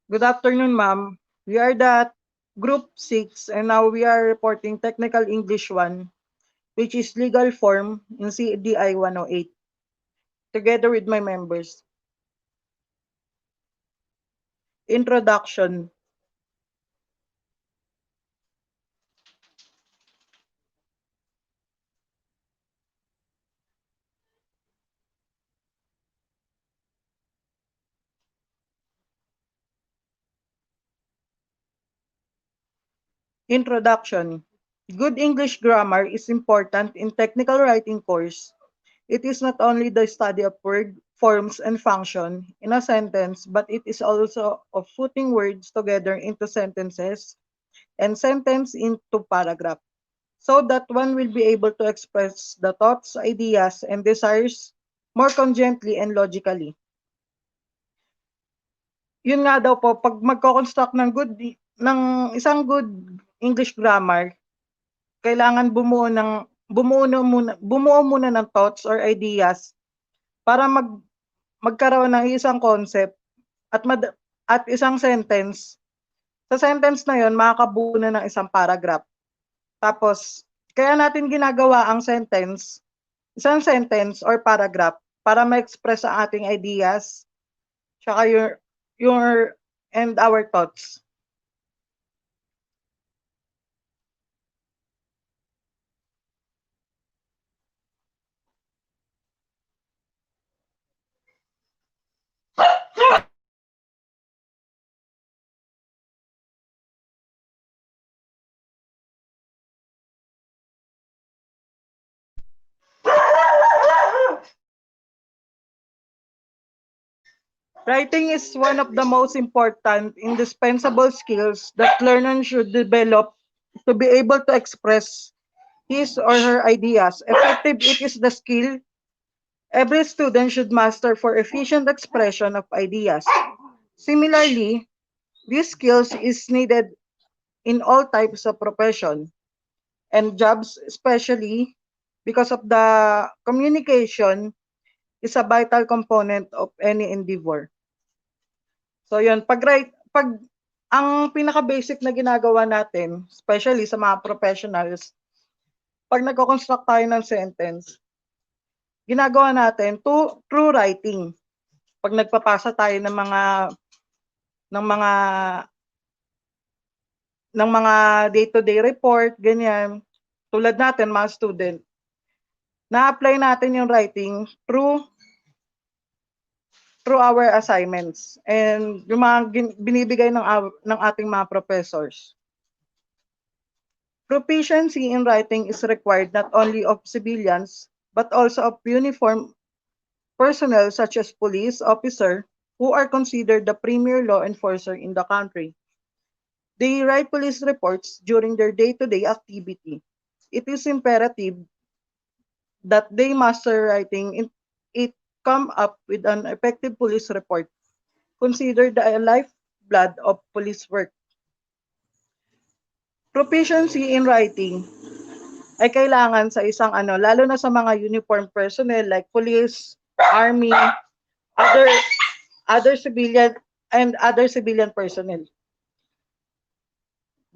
Good afternoon, ma'am. We are the Group 6 and now we are reporting Technical English 1, which is legal form in CDI 108, together with my members. Introduction. Introduction. Good English grammar is important in technical writing course. It is not only the study of word, forms, and function in a sentence, but it is also of putting words together into sentences and sentence into paragraph, so that one will be able to express the thoughts, ideas, and desires more congently and logically. Yun nga daw po, pag magko-construct ng isang good English grammar, kailangan bumuo muna ng thoughts or ideas para magkaroon ng isang concept at at isang sentence. Sa sentence na yon makakabuo na ng isang paragraph. Tapos kaya natin ginagawa ang isang sentence or paragraph para ma-express ang ating ideas tsaka your and our thoughts. Writing is one of the most important, indispensable skills that learners should develop to be able to express his or her ideas. Effective it is the skill every student should master for efficient expression of ideas. Similarly, this skills is needed in all types of profession and jobs, especially because of the communication is a vital component of any endeavor. So yun, pag ang pinaka-basic na ginagawa natin, especially sa mga professionals, pag nagko-construct tayo ng sentence, ginagawa natin through writing. Pag nagpapasa tayo ng mga ng mga day-to-day report, ganyan, tulad natin mga student, na-apply natin yung writing through our assignments and yung mga binibigay ng ating mga professors. Proficiency in writing is required not only of civilians but also of uniformed personnel such as police officer who are considered the premier law enforcer in the country. They write police reports during their day-to-day activity. It is imperative that they master writing it come up with an effective police report, considered the lifeblood of police work. Proficiency in writing ay kailangan sa isang lalo na sa mga uniformed personnel like police, army, other other civilian personnel.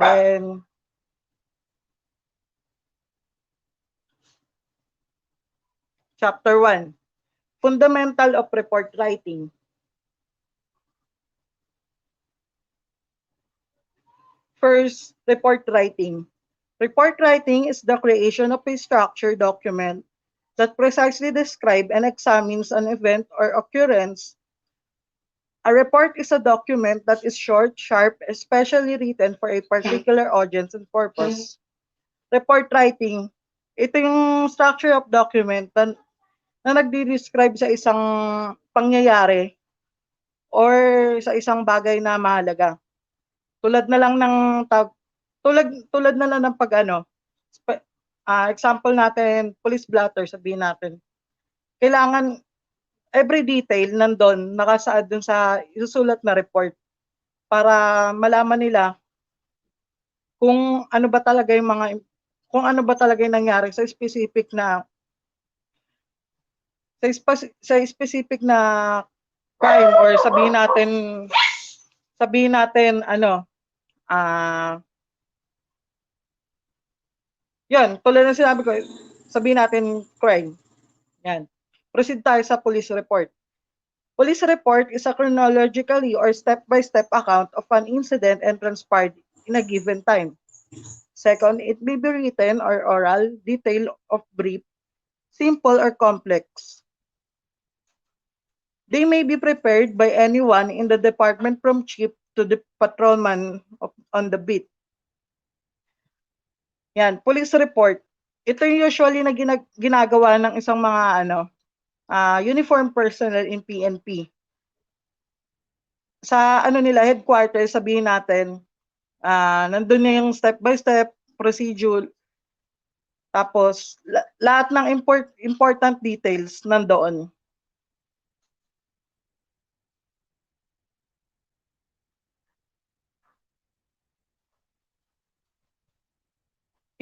Then Chapter 1, Fundamental of Report Writing. First, report writing. Report writing is the creation of a structured document that precisely describes and examines an event or occurrence. A report is a document that is short, sharp, especially written for a particular audience and purpose. Report writing, ito yung structure of document na nagdi-describe sa isang pangyayari or sa isang bagay na mahalaga. Tulad na lang ng tulad na lang ng example natin, police blotter, sabihin natin. Kailangan every detail nandun, nakasaad dun sa isusulat na report para malaman nila kung ano ba talaga yung nangyari sa specific na crime or sabihin natin ano, yun, tulad ng sinabi ko, sabihin natin crime. Yan. Proceed tayo sa police report. Police report is a chronologically or step-by-step account of an incident and transpired in a given time. Second, it may be written or oral, detail of brief, simple or complex. They may be prepared by anyone in the department from chief to the patrolman on the beat. Yan, police report. Ito yung usually na ginagawa ng isang mga uniform personnel in PNP. Sa ano nila, headquarters, sabihin natin, nandun na yung step-by-step procedure, tapos lahat ng important details nandoon.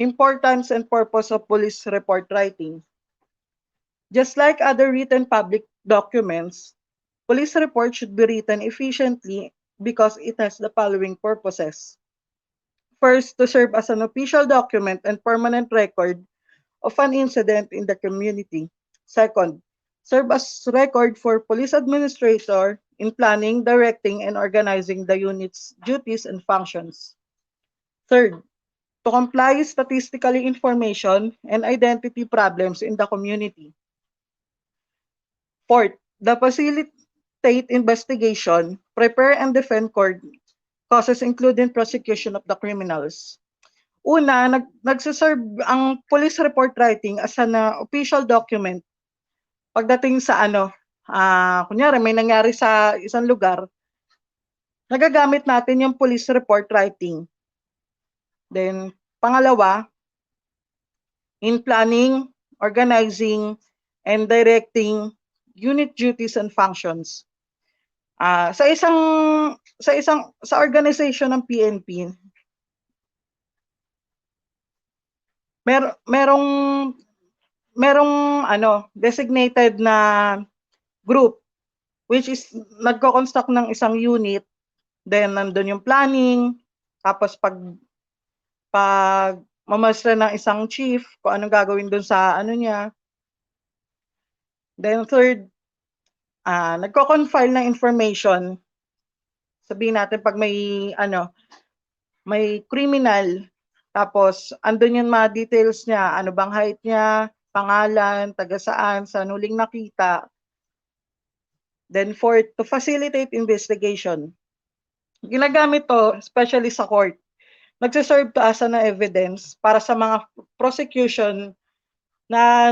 Importance and purpose of police report writing. Just like other written public documents, police report should be written efficiently because it has the following purposes. First, to serve as an official document and permanent record of an incident in the community. Second, serve as record for police administrator in planning, directing, and organizing the unit's duties and functions. Third, to comply statistically information and identity problems in the community. Fourth, the facilitate investigation, prepare and defend causes including prosecution of the criminals. Una, nagsiserve ang police report writing as an official document pagdating sa kunyari may nangyari sa isang lugar, nagagamit natin yung police report writing. Then, pangalawa, in planning, organizing, and directing unit duties and functions. Sa organization ng PNP, merong designated na group which is nagko-construct ng isang unit, then nandun yung planning, tapos pag mamasra ng isang chief kung anong gagawin dun sa niya. Then third, nagko-confile ng information. Sabihin natin pag may criminal, tapos andun yung mga details niya, ano bang height niya, pangalan, taga saan, saan huling nakita. Then fourth, to facilitate investigation. Ginagamit to especially sa court. Nagsiserve to as an evidence para sa mga prosecution na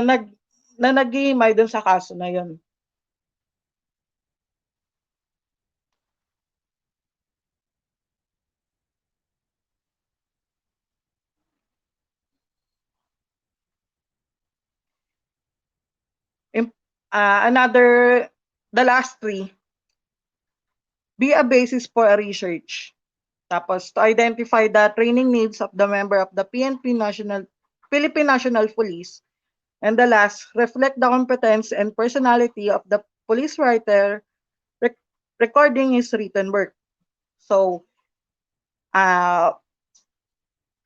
naghihimay dun sa kaso na yun. The last three, be a basis for a research. Tapos, to identify the training needs of the member of the Philippine National Police. And the last, reflect the competence and personality of the police writer recording his written work. So,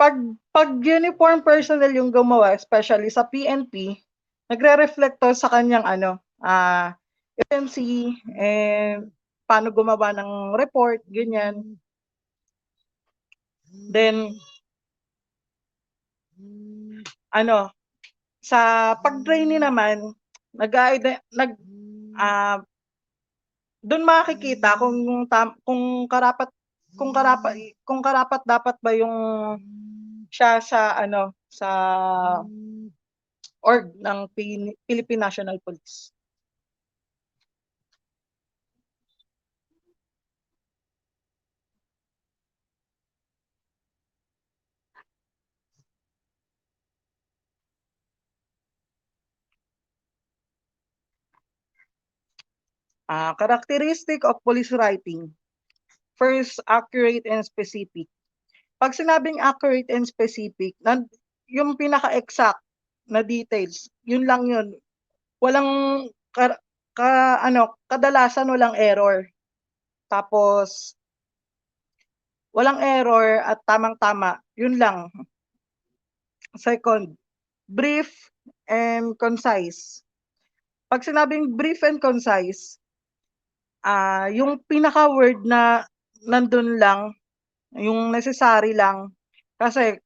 pag uniform personnel yung gumawa, especially sa PNP, nagre-reflect to sa kanyang efficiency and paano gumawa ng report, ganyan. Then, sa pag-training naman, doon makikita kung karapat dapat ba yung siya sa org ng Philippine National Police. Characteristic of police writing. First, accurate and specific. Pag sinabing accurate and specific, yung pinaka-exact na details, yun lang yun. Walang kadalasan walang error. Tapos walang error at tamang-tama, yun lang. Second, brief and concise. Pag sinabing brief and concise, yung pinaka-word na nandun lang, yung necessary lang. Kasi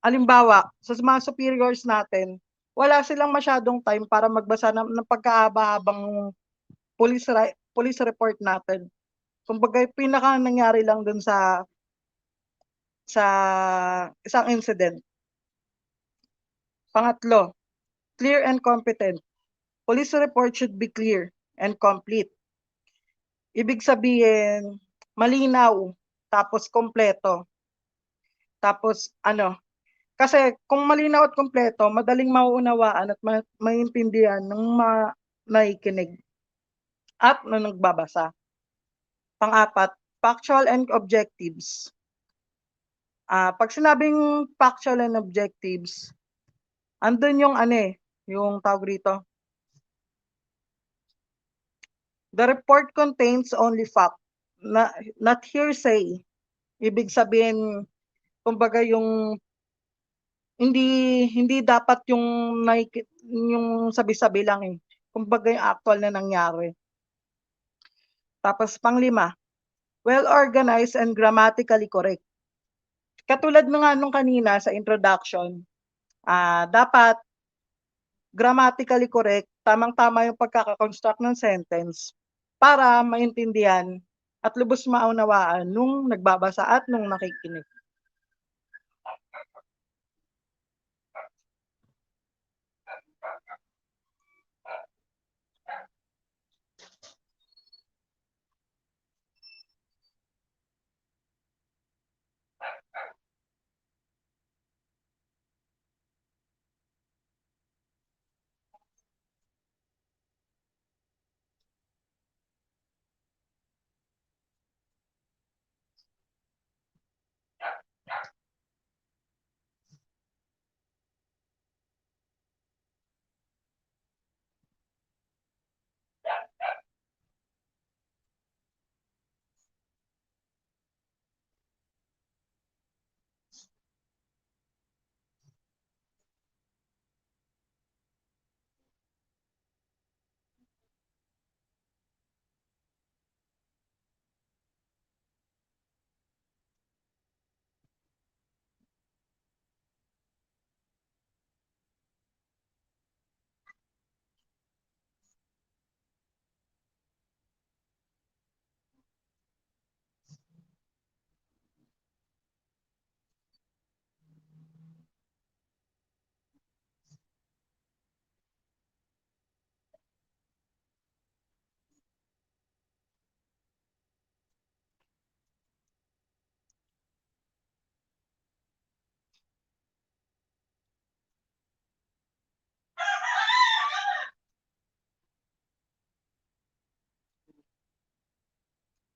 halimbawa, sa mga superiors natin, wala silang masyadong time para magbasa ng pagkahaba-habang police report natin. Kumbaga, pinaka nangyari lang dun sa isang incident. Pangatlo, clear and competent. Police report should be clear and complete. Ibig sabihin, malinaw, tapos kompleto. Tapos kasi kung malinaw at kompleto, madaling mauunawaan at maintindihan ng nakikinig at nagbabasa. Pang-apat, factual and objectives. Pag sinabing factual and objectives, andun yung yung tawag rito. The report contains only fact, not hearsay. Ibig sabihin, kumbaga yung hindi dapat yung sabi-sabi lang eh. Kumbaga yung actual na nangyari. Tapos panglima, well organized and grammatically correct. Katulad nga nung kanina sa introduction, dapat grammatically correct, tamang-tama yung pagkakakonstruct ng sentence para maintindihan at lubos maunawaan nung nagbabasa at nung nakikinig.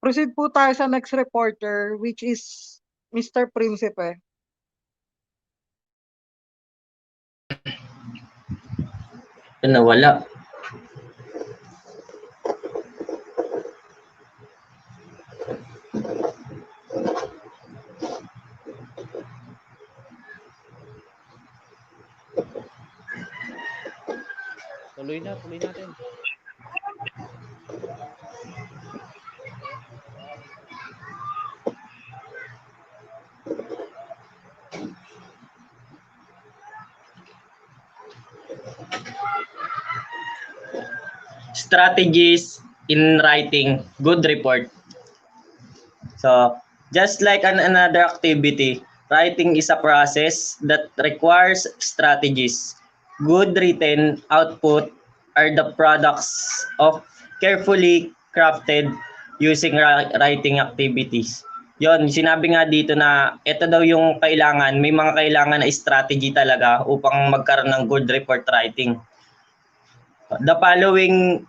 Proceed po tayo sa next reporter, which is Mr. Principe. Nawala. Tuloy natin. Strategies in writing good report. So, just like another activity, writing is a process that requires strategies. Good written output are the products of carefully crafted using writing activities. Yon, sinabi nga dito na ito daw yung kailangan, may mga kailangan na strategy talaga upang magkaroon ng good report writing. The following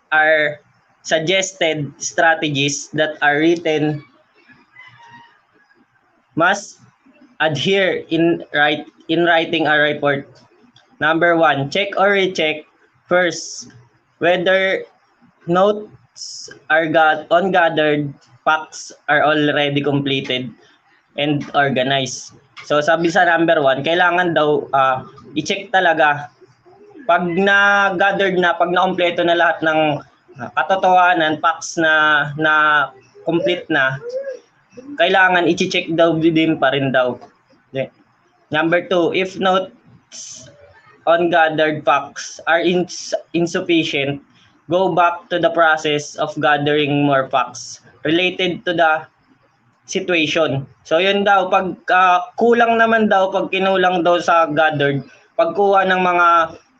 are suggested strategies that are written must adhere in writing a report. Number 1, check or recheck first whether notes are gathered, facts are already completed and organized. So sabi sa number 1, kailangan daw i-check talaga pag na-gathered na, pag na-kompleto na lahat ng katotohanan, facts na complete na, kailangan i-check daw din pa rin daw. Okay. Number 2, if notes on gathered facts are insufficient, go back to the process of gathering more facts related to the situation. So yun daw, pag kulang naman daw, pag kinulang daw sa gathered, pagkuha ng mga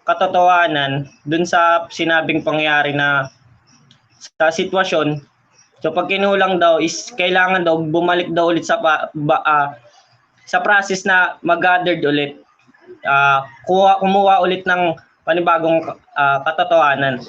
katotohanan dun sa sinabing pangyayari na sa sitwasyon, so pag kinulang daw is kailangan daw bumalik daw ulit sa process na mag-gathered ulit. Kumuha ulit ng panibagong katotohanan.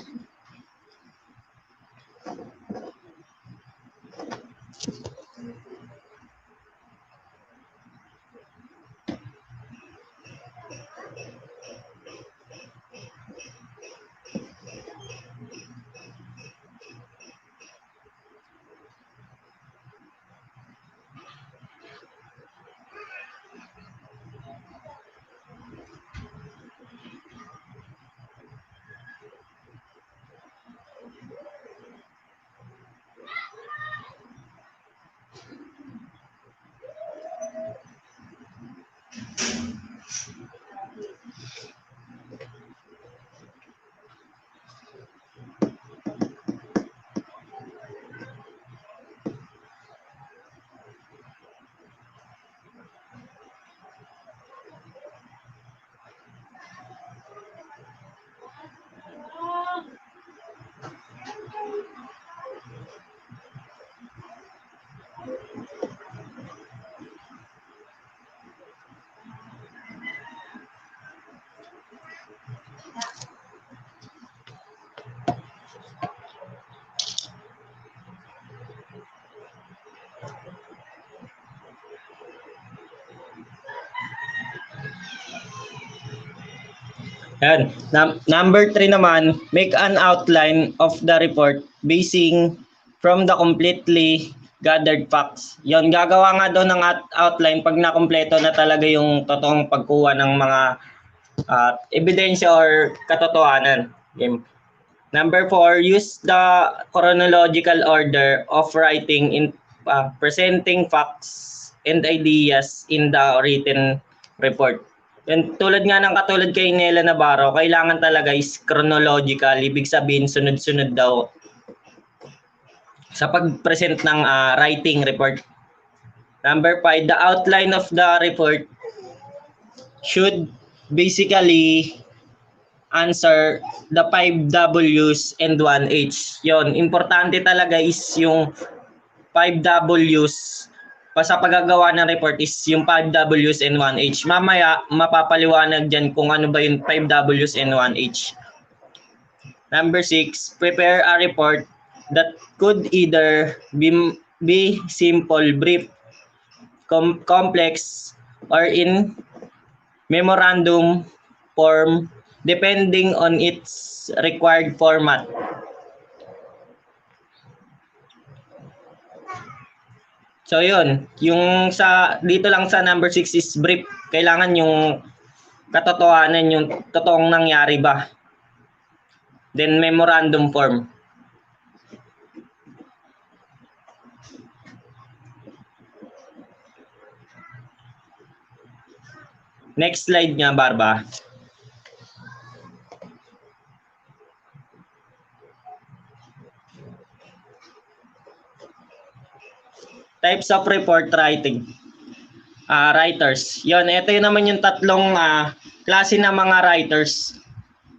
Yan. Number 3 naman, make an outline of the report basing from the completely gathered facts. Yon, gagawa nga daw ng outline pag nakumpleto na talaga yung totoong pagkuha ng mga ebidensya or katotohanan. Okay. Number 4, use the chronological order of writing in presenting facts and ideas in the written report. Yan, tulad nga ng katulad kay Nela Navarro, kailangan talaga is chronological, ibig sabihin sunod-sunod daw sa pag-present ng writing report. Number 5, the outline of the report should basically answer the 5 W's and 1 H. Yon, importante talaga is yung 5 W's sa paggagawa ng report is yung 5 W's and 1 H. Mamaya mapapaliwanag dyan kung ano ba yung 5 W's and 1 H. Number 6, prepare a report that could either be simple, brief, complex, or in memorandum form depending on its required format. So yun, yung dito lang sa number 6 is brief. Kailangan yung katotohanan, yung totoong nangyari ba. Then memorandum form. Next slide nga, Barba. Types of report writing. Writers. Yon, ito yun naman yung tatlong klase ng mga writers.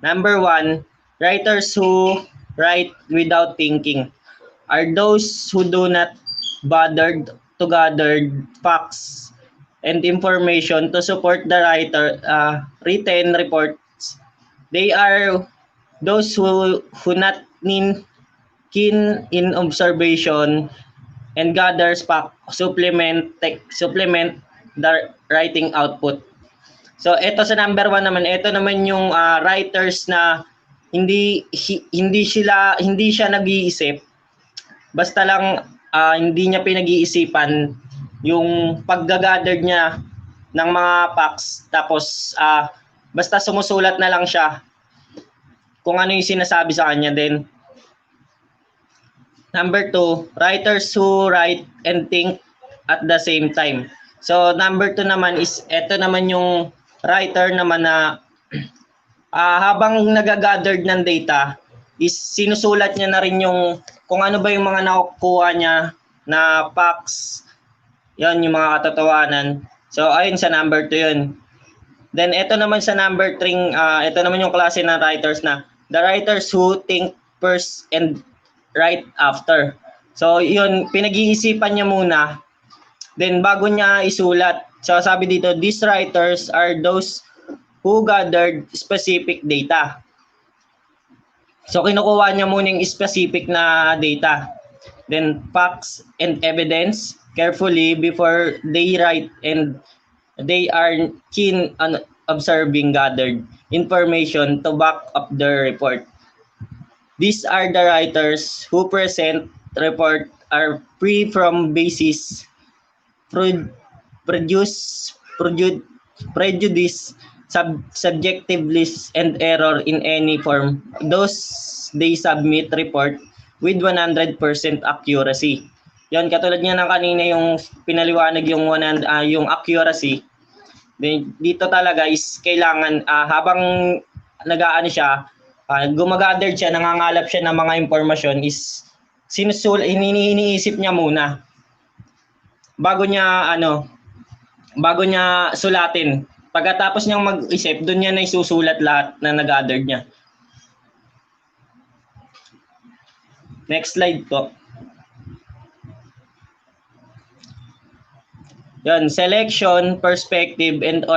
Number 1, writers who write without thinking are those who do not bother to gather facts and information to support the written reports. They are those who not keen in observation and gathers supplement the writing output. So ito sa number 1 naman, ito naman yung writers na hindi siya nag-iisip, basta lang hindi niya pinag-iisipan yung paggagather niya ng mga facts, tapos basta sumusulat na lang siya kung ano yung sinasabi sa kanya. Then number 2, writers who write and think at the same time. So number 2 naman is, eto naman yung writer naman na habang nagagather ng data is sinusulat niya na rin yung kung ano ba yung mga nakukuha niya na facts, yon yung mga katotohanan. So ayun sa number 2 yun. Then ito naman sa number 3, ito naman yung klase ng writers na the writers who think first and write after. So yun, pinag-iisipan niya muna, then bago niya isulat. So sabi dito, these writers are those who gathered specific data. So kinukuha niya muna yung specific na data, then facts and evidence carefully before they write, and they are keen on observing gathered information to back up their report. These are the writers who present report are free from basis, produce, prejudice, subjectiveness, and error in any form. Those they submit report with 100% accuracy. Yan, katulad nga ng kanina yung pinaliwanag yung yung accuracy. Dito talaga is kailangan habang nag-aano siya, gumagather siya, nangangalap siya ng mga impormasyon, is iniisip niya muna bago niya sulatin. Pagkatapos niyang mag-isip, doon niya na isusulat lahat na nag-gather niya. Next slide po. Yan, selection, perspective, and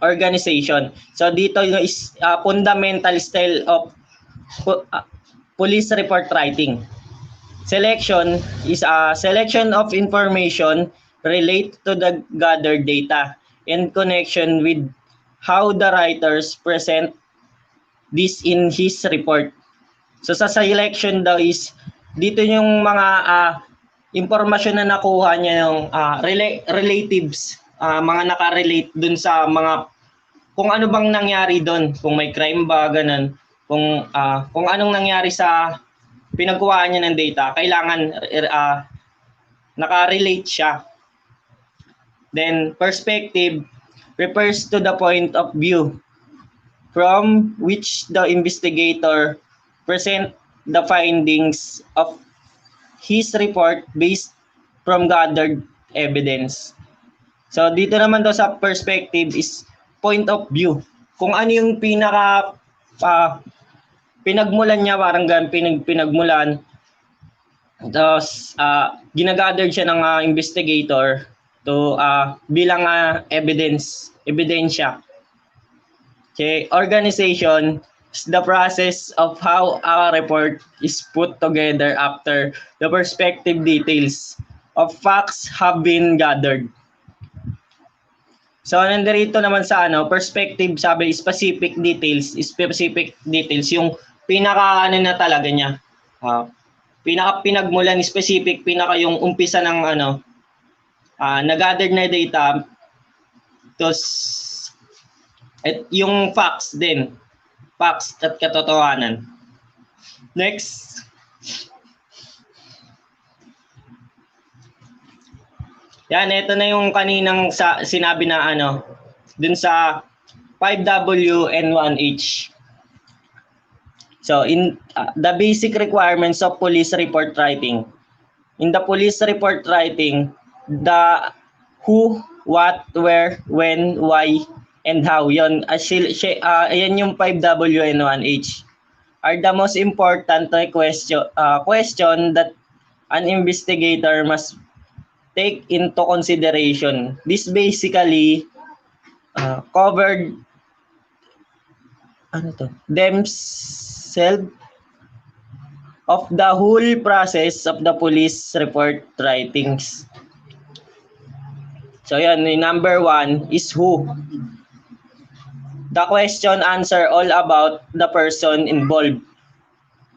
organization. So dito is fundamental style of police report writing. Selection is a selection of information relate to the gathered data in connection with how the writers present this in his report. So sa selection daw is dito yung mga impormasyon na nakuha niya yung relatives, mga nakarelate dun sa mga kung ano bang nangyari doon, kung may crime ba, ganun, kung anong nangyari sa pinagkuhaan niya ng data, kailangan nakarelate siya. Then perspective refers to the point of view from which the investigator present the findings of his report based from gathered evidence. So dito naman daw sa perspective is point of view. Kung ano yung pinagmulan niya, parang pinagmulan. Tapos ginagather siya ng investigator to bilang ebidensya. Okay, organization is the process of how a report is put together after the perspective details of facts have been gathered. So nandito naman sa perspective, sabi specific details yung pinaka na talaga niya. Pinaka pinagmulan specific, pinaka yung umpisa ng na-gathered na data, tapos yung facts din. Facts at katotohanan. Next. Yan, ito na yung kaninang sinabi na dun sa 5W and 1H. So, in the basic requirements of police report writing. In the police report writing, the who, what, where, when, why, and how. Yon, ayan yung 5W and 1H. Are the most important question that an investigator must take into consideration. This basically covered themselves of the whole process of the police report writings. So yan, number 1 is who. The question answer all about the person involved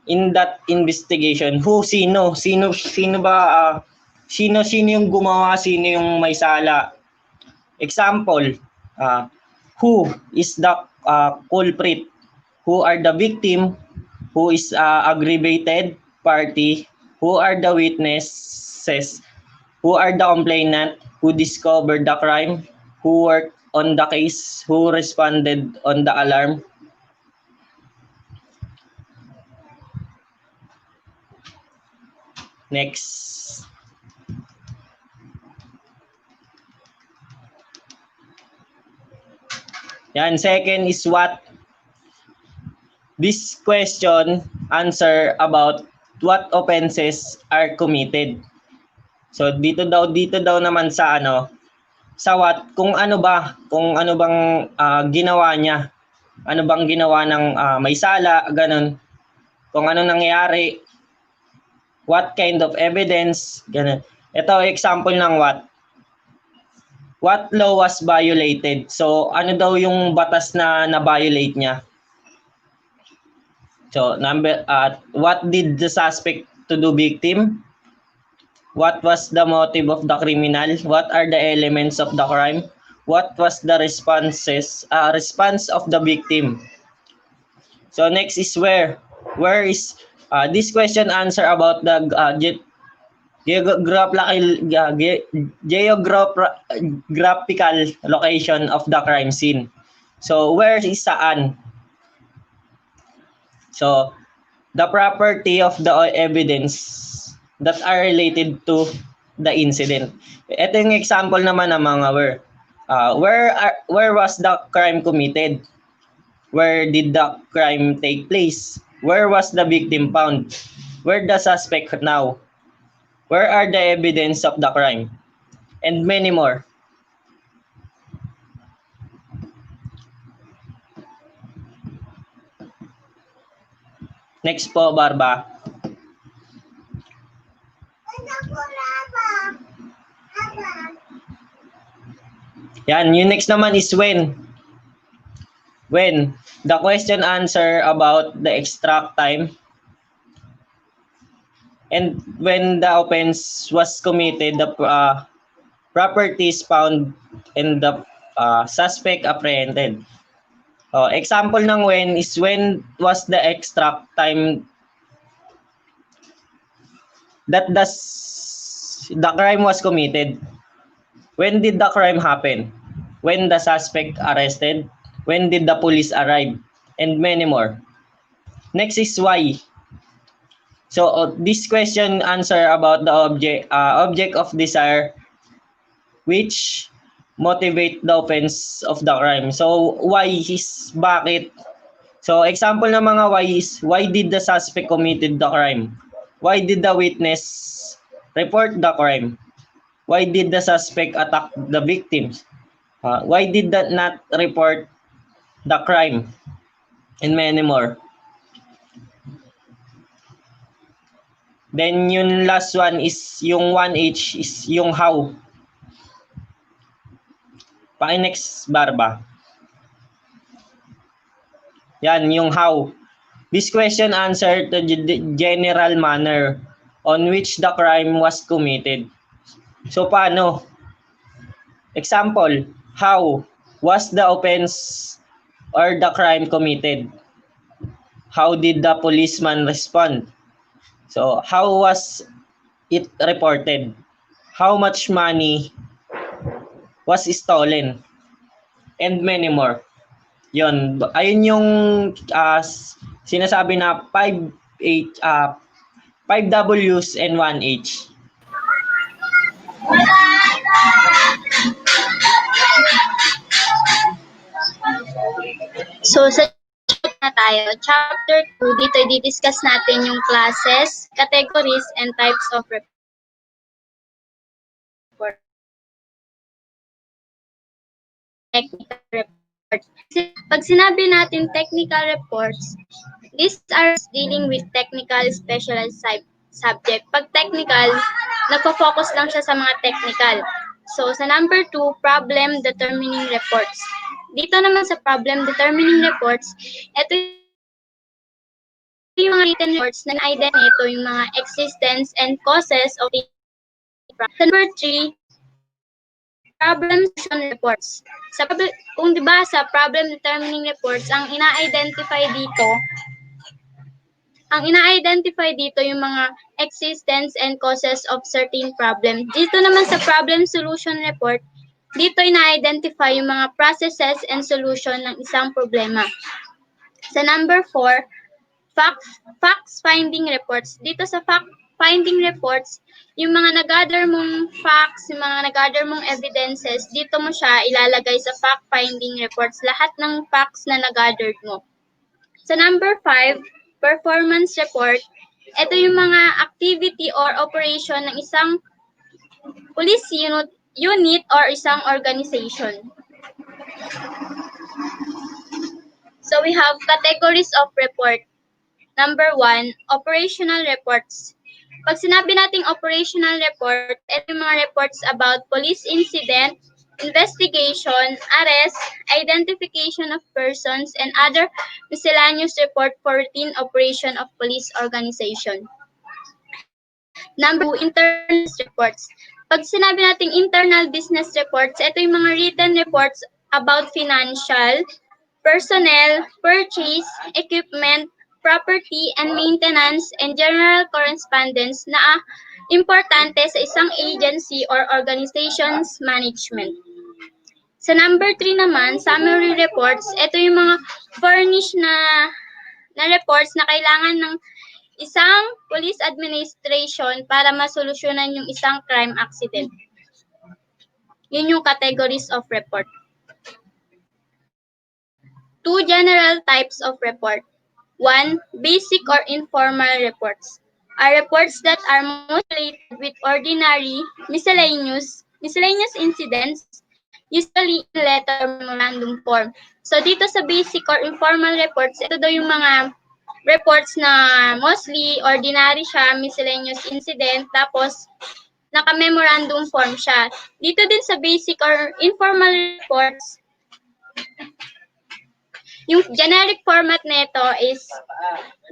in that investigation. Who, sino? Sino ba, sino yung gumawa, sino yung may sala? Example, who is the culprit? Who are the victim? Who is aggravated party? Who are the witnesses? Who are the complainant? Who discovered the crime? Who worked on the case? Who responded on the alarm? Next. Yan, second is what? This question answer about what offenses are committed. So dito daw naman sa sa what, kung ano bang ginawa niya. Ano bang ginawa ng may sala, ganun. Kung ano nangyari, what kind of evidence, ganun. Ito example ng what. What law was violated? So ano daw yung batas na na-violate niya? So what did the suspect to do victim? What was the motive of the criminal? What are the elements of the crime? What was the response of the victim? So next is where. Where is this question answer about the geographical location of the crime scene. So where is saan? So the property of the evidence that are related to the incident. Ito yung example naman ng mga where. Where was the crime committed? Where did the crime take place? Where was the victim found? Where the suspect now? Where are the evidence of the crime? And many more. Next po, Barba. Yan, yung next naman is when. When. The question answer about the extract time and when the offense was committed, the properties found and the suspect apprehended. Example ng when is when was the extract time that the crime was committed. When did the crime happen? When the suspect arrested? When did the police arrive? And many more. Next is why. So this question answer about the object of desire which motivate the offense of the crime. So why is bakit? So example ng mga why is why did the suspect committed the crime? Why did the witness report the crime? Why did the suspect attack the victims? Why did that not report the crime? And many more. Then yung last one is yung 1H is yung how. Paki-next, Barba. Yan, yung how. This question answered the general manner on which the crime was committed. So paano? Example, how was the offense or the crime committed? How did the policeman respond? So how was it reported? How much money was stolen? And many more. Yun, ayun yung sinasabi na 5 W's and 1 H. So, sa chapter na tayo. Chapter 2, dito i-discuss natin yung classes, categories, and types of report. Technical reports. Pag sinabi natin technical reports, these are dealing with technical specialized subject. Pag technical, nagpo-focus lang siya sa mga technical. So, sa number 2, problem determining reports. Dito naman sa problem determining reports, ito yung mga written reports na ina-identify dito yung mga existence and causes of certain problem. Sa number 3, problem solution reports. Kung 'di ba sa problem determining reports, ang ina-identify dito yung mga existence and causes of certain problem. Dito naman sa problem solution report, dito ina-identify yung mga processes and solution ng isang problema. Sa number 4, facts finding reports. Dito sa fact finding reports, yung mga nag-gather mong facts, yung mga nag-gather mong evidences, dito mo siya ilalagay sa fact finding reports, lahat ng facts na nag-gathered mo. Sa number 5, performance report. Ito yung mga activity or operation ng isang police unit or isang organization. So we have categories of report. Number 1, operational reports. Pag sinabi nating operational report, ito yung mga reports about police incident, investigation, arrest, identification of persons, and other miscellaneous report for routine operation of police organization. Number 2, internal business reports. Pag sinabi nating internal business reports, ito yung mga written reports about financial, personnel, purchase, equipment, property and maintenance, and general correspondence na importante sa isang agency or organization's management. Sa number 3 naman, summary reports, ito yung mga furnished na reports na kailangan ng isang police administration para masolusyonan yung isang crime accident. Yun yung categories of report. 2 general types of report. 1. Basic or informal reports are reports that are most related with ordinary miscellaneous incidents, usually in letter or memorandum form. So dito sa basic or informal reports, ito daw yung mga reports na mostly ordinary siya, miscellaneous incident, tapos naka-memorandum form siya. Dito din sa basic or informal reports, yung generic format nito is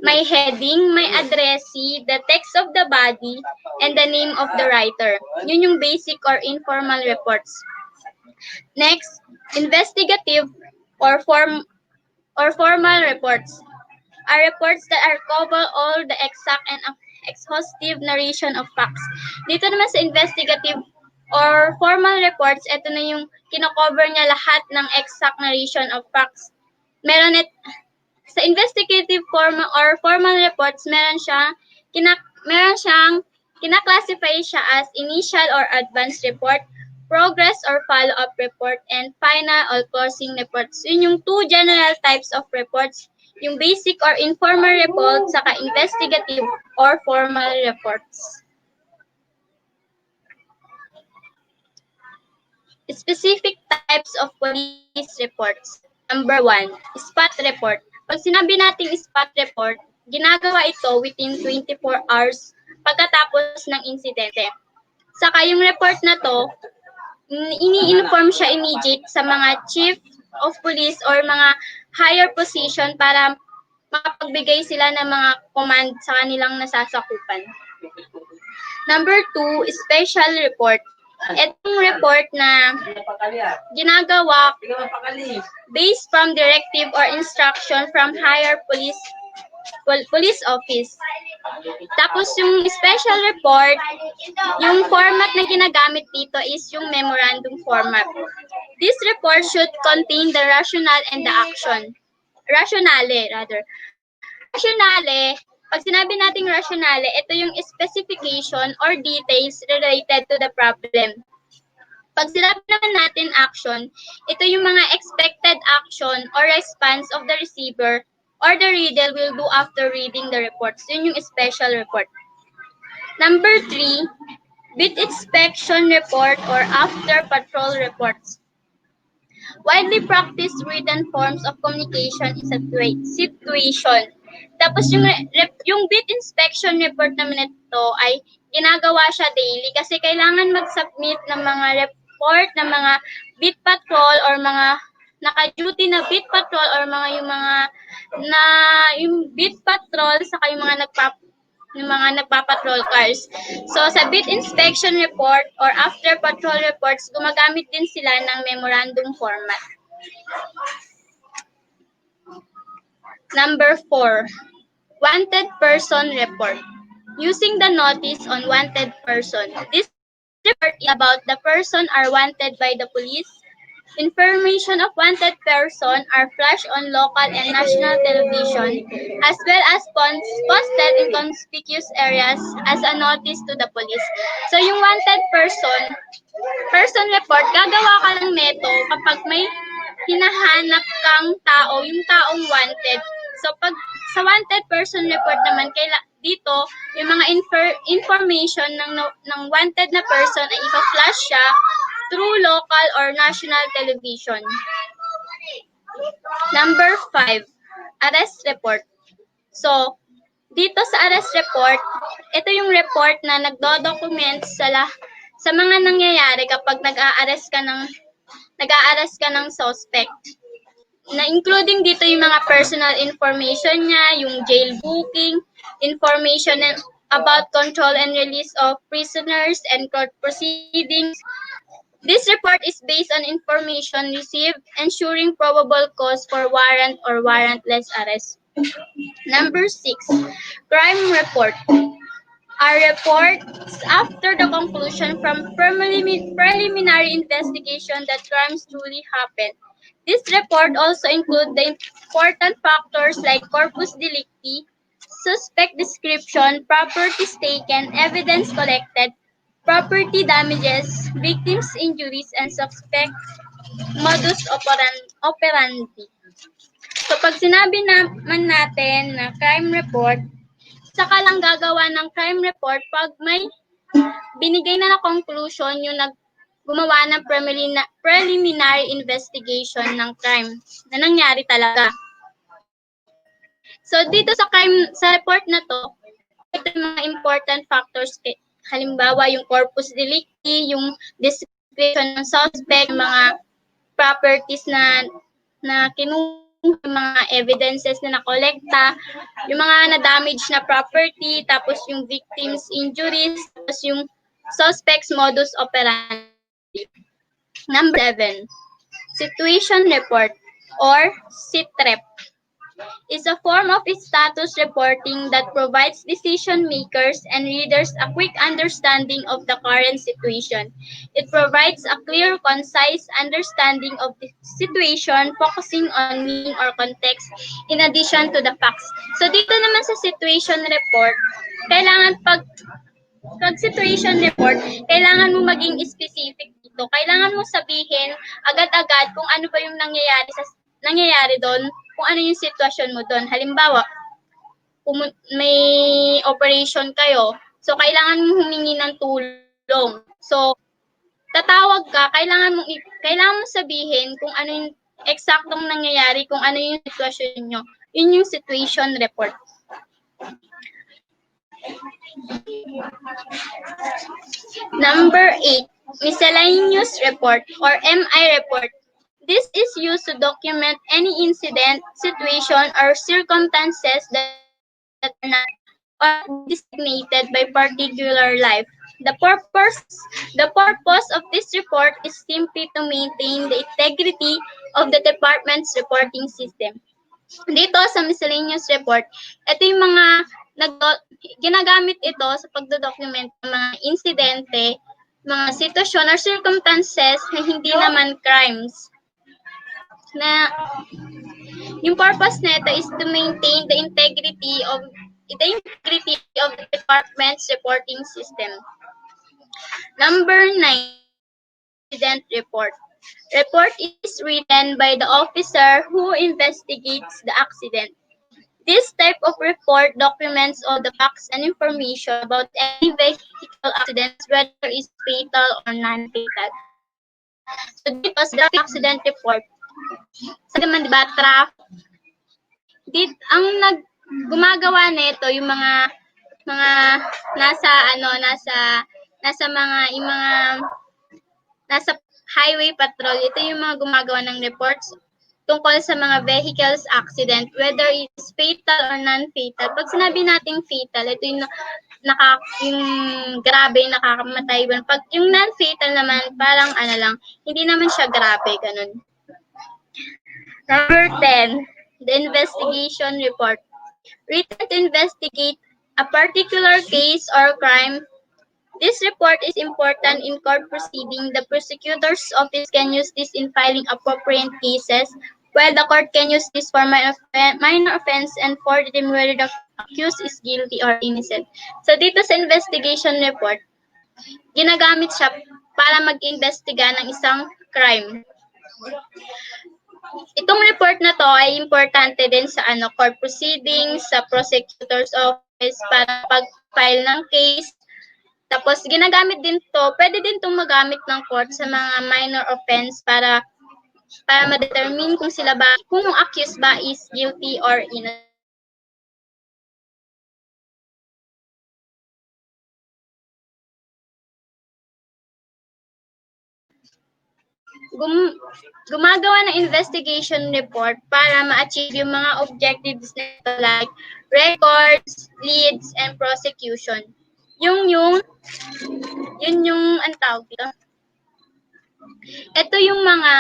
may heading, may addressee, the text of the body, and the name of the writer. Yun yung basic or informal reports. Next, investigative or formal reports are reports that are cover all the exact and exhaustive narration of facts. Dito naman sa investigative or formal reports, ito na yung kinocover niya lahat ng exact narration of facts. Sa investigative formal reports, meron siyang kinaklasify siya as initial or advanced report, progress or follow-up report, and final or closing reports. Yun yung 2 general types of reports, yung basic or informal report, saka investigative or formal reports. Specific types of police reports. Number 1, spot report. Pag sinabi nating spot report, ginagawa ito within 24 hours pagkatapos ng insidente. Saka yung report na to, ini-inform siya immediate sa mga chief of police or mga higher position para makapagbigay sila ng mga command sa kanilang nasasakupan. Number 2, special report. Itong report na ginagawa based from directive or instruction from higher police office. Tapos yung special report, yung format na ginagamit dito is yung memorandum format. This report should contain the rationale and the action. Rationale, pag sinabi nating rationale, ito yung specification or details related to the problem. Pag sinabi naman natin action, ito yung mga expected action or response of the receiver or the reader will do after reading the reports. Yun yung special report. Number 3, beat inspection report or after patrol reports. Widely practiced written forms of communication in situation. Tapos yung beat inspection report naman ito ay ginagawa siya daily kasi kailangan mag-submit ng mga report ng mga beat patrol or mga naka-duty na beat patrol or yung beat patrol saka yung mga nagpapatrol cars. So, sa beat inspection report or after patrol reports, gumagamit din sila ng memorandum format. Number 4, wanted person report. Using the notice on wanted person. This report is about the person are wanted by the police. Information of wanted person are flashed on local and national television as well as posted in conspicuous areas as a notice to the police. So yung wanted person report, gagawa ka lang neto kapag may hinahanap kang tao, yung taong wanted. So pag sa wanted person report naman, dito yung mga information ng wanted na person ay ipa-flash siya through local or national television. Number 5, arrest report. So, dito sa arrest report, ito yung report na nagdo-document sa mga nangyayari kapag nag-a-arrest ka ng suspect. Na including dito yung mga personal information niya, yung jail booking, information about control and release of prisoners and court proceedings. This report is based on information received, ensuring probable cause for warrant or warrantless arrest. Number 6, crime report. Are reports after the conclusion from preliminary investigation that crimes truly happened. This report also includes the important factors like corpus delicti, suspect description, properties taken, evidence collected, property damages, victims' injuries, and suspect modus operandi. So pag sinabi naman natin na crime report, saka lang gagawa ng crime report pag may binigay na conclusion yung gumawa ng preliminary investigation ng crime na nangyari talaga. So dito sa report na to, ito yung mga important factors, halimbawa yung corpus delicti, yung description ng suspect, mga properties na kinuha, yung mga evidences na nakolekta, yung mga na-damage na property, tapos yung victims' injuries, tapos yung suspect's modus operandi. Number 7, situation report or SITREP is a form of status reporting that provides decision makers and readers a quick understanding of the current situation. It provides a clear, concise understanding of the situation, focusing on meaning or context in addition to the facts. So dito naman sa situation report, kailangan pag situation report, kailangan mo maging specific dito. Kailangan mo sabihin agad-agad kung ano ba yung nangyayari doon, kung ano yung sitwasyon mo doon. Halimbawa, kung may operation kayo, so kailangan mo humingi ng tulong. So, tatawag ka, kailangan mo sabihin kung ano yung eksaktong nangyayari, kung ano yung sitwasyon nyo. Yun yung situation report. Number 8, miscellaneous report or MI report. This is used to document any incident, situation, or circumstances that are not or designated by particular life. The purpose of this report is simply to maintain the integrity of the department's reporting system. Dito sa miscellaneous report, ito yung mga ginagamit ito sa pagdodocument ng mga insidente, mga sitwasyon or circumstances na hindi naman crimes. Na yung purpose nito is to maintain the integrity of the department's reporting system. Number 9, incident report. Report is written by the officer who investigates the accident. This type of report documents all the facts and information about any vehicle accidents, whether it's fatal or non-fatal. So dito sa accident report, sa naman diba gumagawa nito yung mga nasa highway patrol. Ito yung mga gumagawa ng reports tungkol sa mga vehicles accident, whether it's fatal or non-fatal. Pag sinabi nating fatal, ito yung yung grabe, nakakamatay. Pag yung non-fatal naman, parang ano lang, hindi naman siya grabe, ganun. Number 10, the investigation report. Written to investigate a particular case or crime. This report is important in court proceeding. The prosecutor's office can use this in filing appropriate cases, while the court can use this for minor offense and for determining whether the accused is guilty or innocent. So dito sa investigation report, ginagamit siya para mag-investiga ng isang crime. Itong report na to ay importante din sa court proceedings, sa prosecutor's office para pag-file ng case. Tapos ginagamit din to, pwede din itong magamit ng court sa mga minor offense para ma-determine kung kung ang accused ba is guilty or innocent. Gumagawa ng investigation report para ma-achieve yung mga objectives nito like records, leads, and prosecution. Yun yung ang tawag dito. Ito yung mga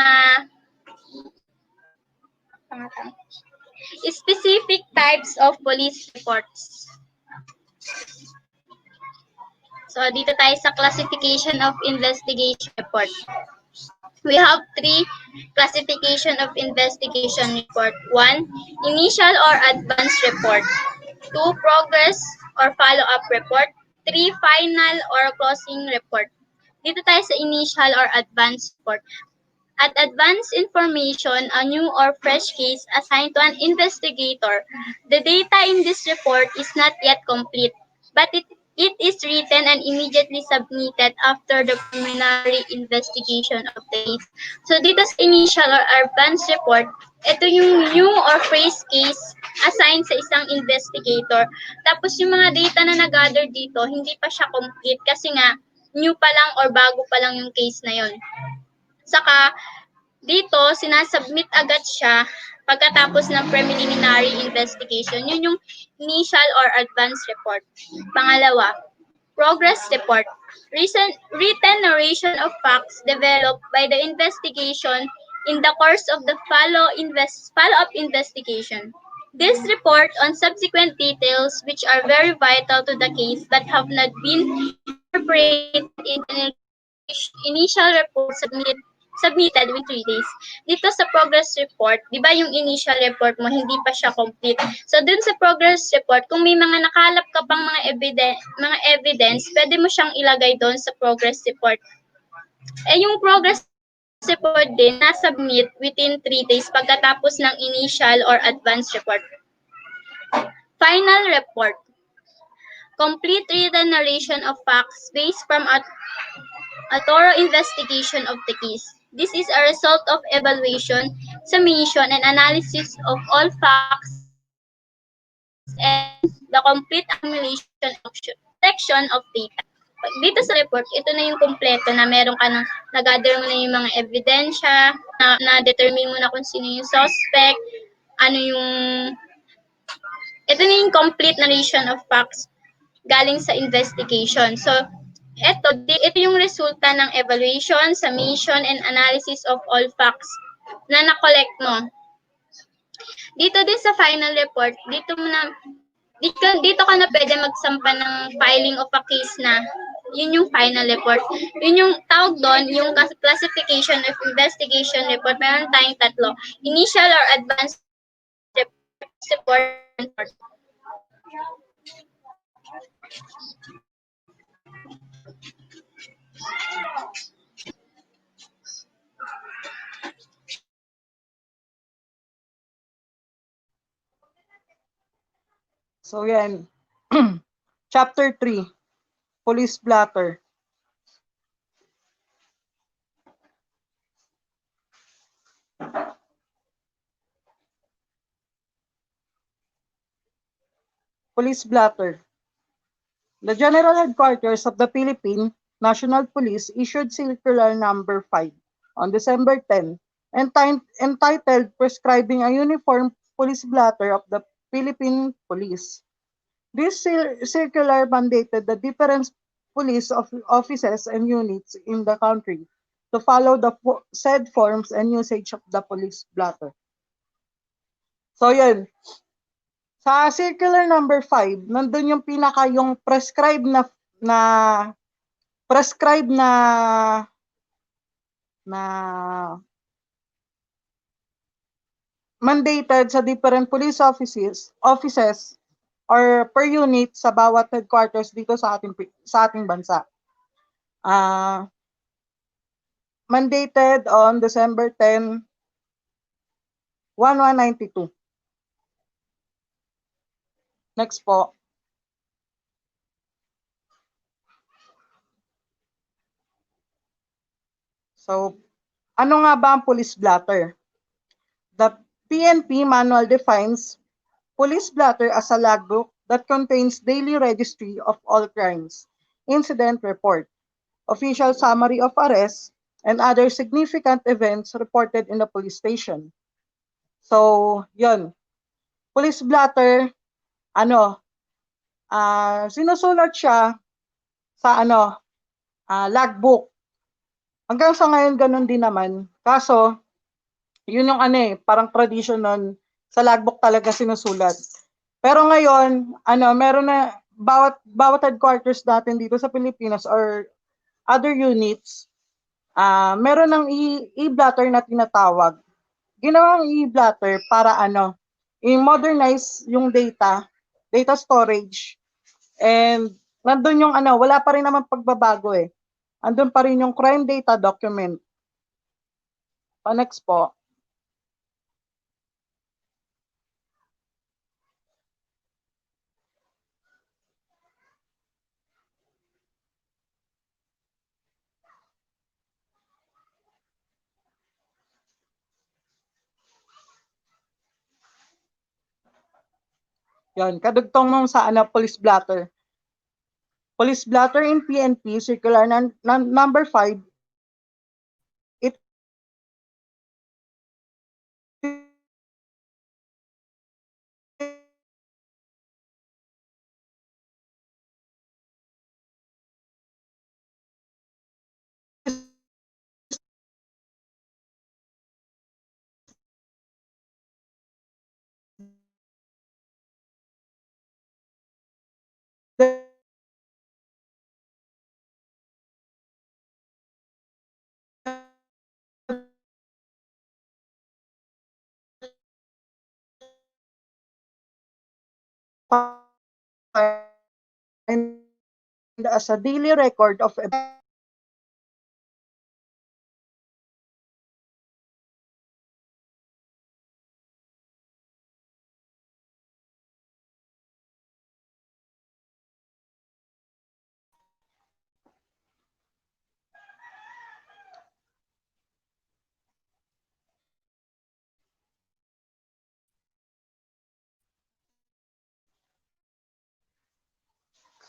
specific types of police reports. So, dito tayo sa classification of investigation report. We have 3 classification of investigation report. 1, initial or advanced report. 2, progress or follow-up report. 3, final or closing report. Dito tayo sa initial or advanced report. At advanced information, a new or fresh case assigned to an investigator. The data in this report is not yet complete, but it is written and immediately submitted after the preliminary investigation of the case. So dito sa initial or advanced report, ito yung new or fresh case assigned sa isang investigator. Tapos yung mga data na nag-gather dito, hindi pa siya complete kasi nga new pa lang or bago pa lang yung case na yon. Saka dito, sinasubmit agad siya pagkatapos ng preliminary investigation. Yun yung initial or advanced report. Pangalawa, progress report. Written narration of facts developed by the investigation in the course of the follow-up investigation. This report on subsequent details which are very vital to the case but have not been incorporated in the initial report submitted within 3 days. Dito sa progress report, di ba yung initial report mo, hindi pa siya complete. So, dun sa progress report, kung may mga nakalap ka pang mga evidence, pwede mo siyang ilagay doon sa progress report. Yung progress report din, na-submit within 3 days pagkatapos ng initial or advanced report. Final report. Complete written narration of facts based from a thorough investigation of the case. This is a result of evaluation, summation, and analysis of all facts and the complete accumulation of section of data. Dito sa report, ito na yung kompleto na meron ka ng nag-gather mo na yung mga ebidensya, na-determine mo na kung sino yung suspect, ito na yung complete narration of facts galing sa investigation. So, ito yung resulta ng evaluation, summation, and analysis of all facts na na-collect mo. Dito din sa final report, dito ka na pwede magsampa ng filing of a case na. Yun yung final report. Yun yung tawag doon, yung classification of investigation report. Meron tayong 3. Initial or advanced report. So yan. Chapter 3, Police Blotter. Police Blotter. The General Headquarters of the Philippine National Police issued Circular Number 5 on December 10, entitled Prescribing a Uniform Police Blotter of the Philippine Police. This circular mandated the different police offices and units in the country to follow the said forms and usage of the police blotter. So yun, sa circular number 5, nandun yung pinaka yung na prescribed na mandated sa different police offices or per unit sa bawat headquarters dito sa ating bansa. Mandated on December 10, 1192. Next po. So, ano nga ba ang police blotter? The PNP manual defines police blotter as a logbook that contains daily registry of all crimes, incident report, official summary of arrests, and other significant events reported in the police station. So, yun. Police blotter, sinusulat siya sa logbook. Hanggang sa ngayon, ganun din naman. Kaso, yun yung parang tradition nun, sa logbook talaga sinusulat. Pero ngayon, meron na, bawat headquarters natin dito sa Pilipinas or other units, meron ng e-blotter na tinatawag. Ginawang e-blotter para i-modernize yung data storage, and nandun yung wala pa rin naman pagbabago eh. Andun pa rin yung crime data document. Next po. Yan, kadugtong nung sa police blotter. Police blotter in PNP, circular number 5, it as a daily record of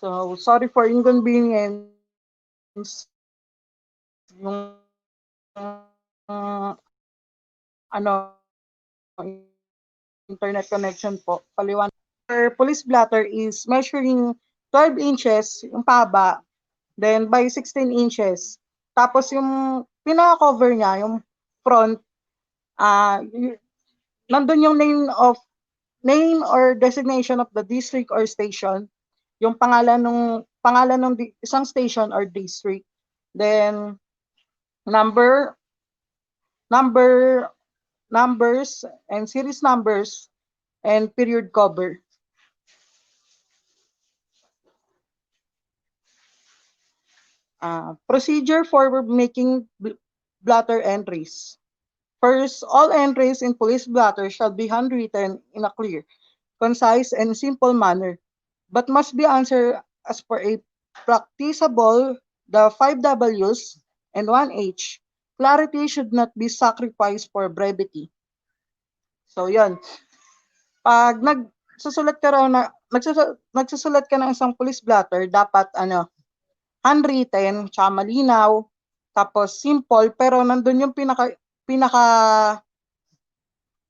So, sorry for inconvenience. Yung internet connection po. Paliwanag. Our police blotter is measuring 12 inches yung pahaba, then by 16 inches. Tapos yung pinaka-cover niya, yung front, nandun yung name or designation of the district or station, yung pangalan ng isang station or district. Then numbers and series numbers and period cover. Procedure for making blotter entries. First, all entries in police blotter shall be handwritten in a clear, concise, and simple manner, but must be answered as per a practicable the 5 W's and 1 H. Clarity should not be sacrificed for brevity. So, yan. Pag nagsusulat ka ng isang police blotter, dapat handwritten, tsaka malinaw, tapos simple, pero nandun yung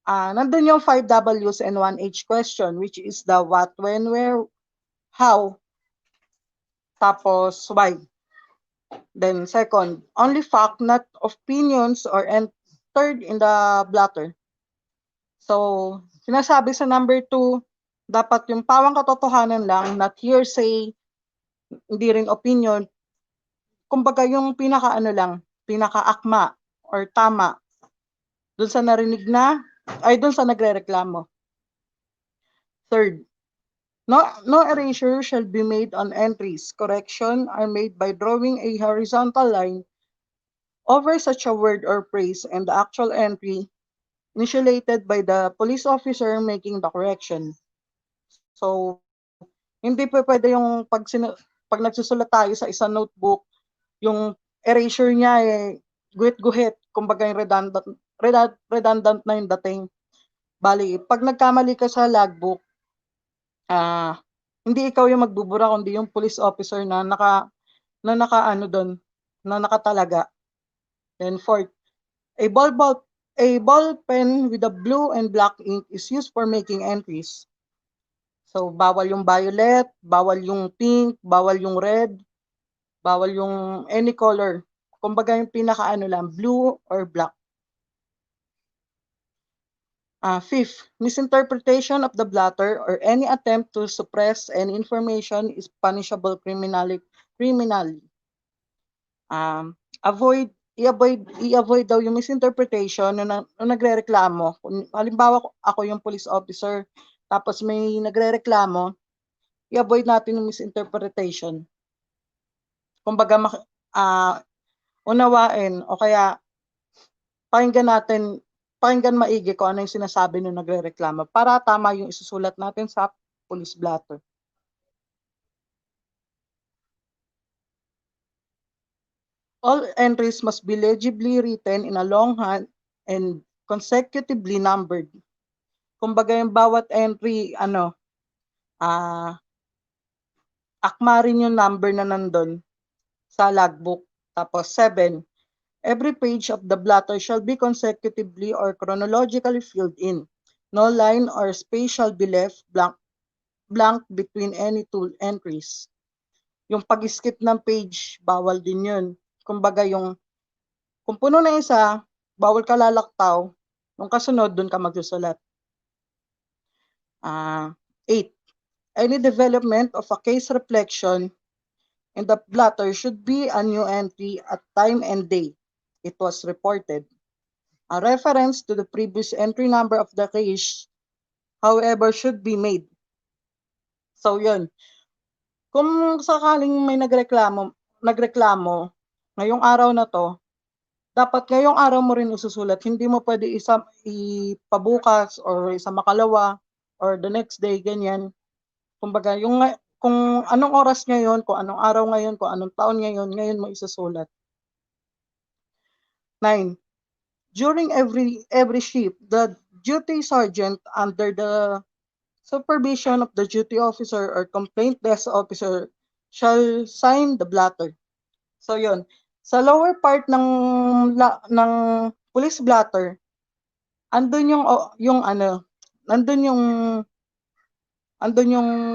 nandun yung 5 Ws and 1 H question, which is the what, when, where, how, tapos why. Then second, only fact, not opinions or entered in the blotter. So, sinasabi sa number 2, dapat yung pawang katotohanan lang, not hearsay, hindi rin opinion. Kumbaga yung pinaka-akma or tama dun sa narinig na, ay dun sa nagrereklamo. Third, no erasure shall be made on entries. Correction are made by drawing a horizontal line over such a word or phrase and the actual entry initiated by the police officer making the correction. So, hindi pa pwede yung pag nagsusulat tayo sa isang notebook, yung erasure niya guhit-guhit, kumbaga yung redundant na yung dating. Bali, pag nagkamali ka sa logbook, hindi ikaw yung magbubura kundi yung police officer na nakatalaga. Then fourth, a ball pen with a blue and black ink is used for making entries. So bawal yung violet, bawal yung pink, bawal yung red, bawal yung any color. Kumbaga yung lang, blue or black. Fifth, misinterpretation of the blotter or any attempt to suppress any information is punishable criminally. I-avoid daw yung misinterpretation nung nagrereklamo. Kung halimbawa ako yung police officer, tapos may nagrereklamo, i-avoid natin yung misinterpretation. Kumbaga unawain o kaya pakinggan maigi kung ano yung sinasabi nung nagrereklamo para tama yung isusulat natin sa police blotter. All entries must be legibly written in a longhand and consecutively numbered. Kumbaga yung bawat entry, akma rin yung number na nandun sa logbook. Tapos 7, every page of the blotter shall be consecutively or chronologically filled in. No line or space shall be left blank between any two entries. Yung pag-skip ng page, bawal din yun. Kumbaga kung puno na isa, bawal ka lalaktaw. Nung kasunod, dun ka magsusulat. 8. Any development of a case reflection in the blotter should be a new entry at time and day it was reported. A reference to the previous entry number of the case, however, should be made. So, yun. Kung sakaling may nagreklamo, ngayong araw na to, dapat ngayong araw mo rin isusulat. Hindi mo pwede ipabukas or isa makalawa or the next day, ganyan. Kumbaga, kung anong oras ngayon, kung anong araw ngayon, kung anong taon ngayon mo isusulat. 9. During every shift, the duty sergeant under the supervision of the duty officer or complaint desk officer shall sign the blotter. So yun, sa lower part ng police blotter, andun yung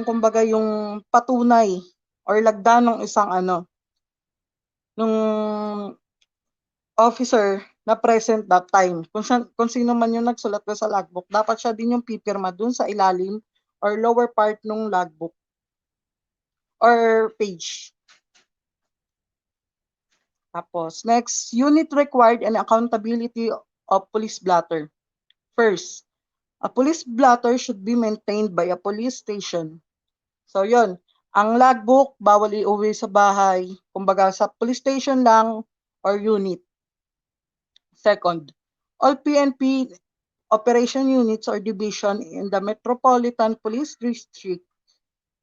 kumbaga yung patunay or lagda ng isang nung officer na present that time. Kung sino man yung nagsulat ko sa logbook, dapat siya din yung pipirma dun sa ilalim or lower part ng logbook or page. Tapos, next, unit required and accountability of police blotter. First, a police blotter should be maintained by a police station. So, yun. Ang logbook, bawal iuwi sa bahay. Kumbaga, sa police station lang or unit. Second, all PNP operation units or division in the Metropolitan Police District,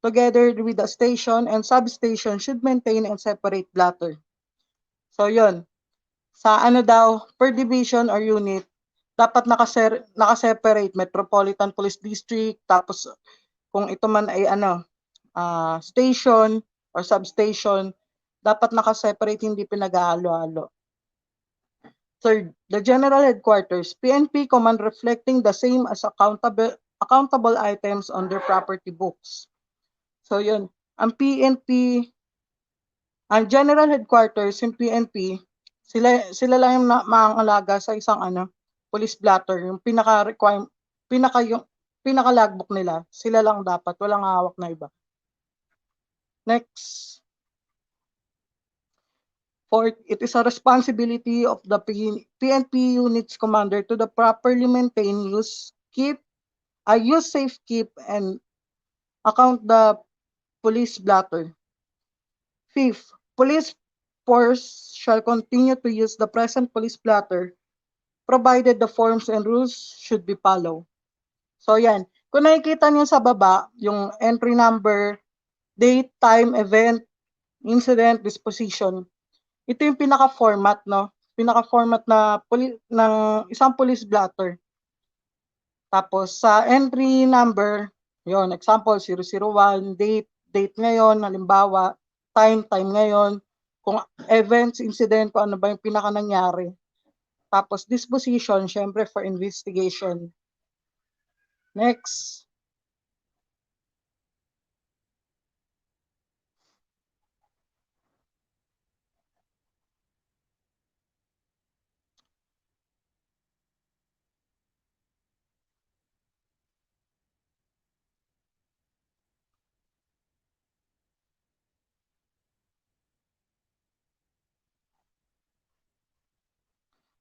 together with the station and substation, should maintain and separate blotter. So, yun. Sa per division or unit, dapat nakaseparate Metropolitan Police District, tapos kung ito man ay station or substation, dapat nakaseparate, hindi pinag-halo-halo. Third, the General Headquarters, PNP command reflecting the same as accountable items on their property books. So yun, ang PNP, ang General Headquarters, yung PNP, sila lang yung maangalaga sa isang police blotter, yung yung pinaka logbook nila, sila lang dapat, walang hawak na iba. Next, fourth, it is a responsibility of the PNP unit's commander to the properly maintain, use safe keep and account the police blotter. Fifth, police force shall continue to use the present police blotter provided the forms and rules should be followed. So yan, kung nakikita niyo sa baba, yung entry number, date, time, event, incident, disposition, ito yung pinaka-format, no? Pinaka-format ng isang police blotter. Tapos sa entry number, yon example 001, date ngayon, halimbawa, time ngayon, kung events, incident, kung ano ba yung pinaka nangyari. Tapos disposition, syempre for investigation. Next.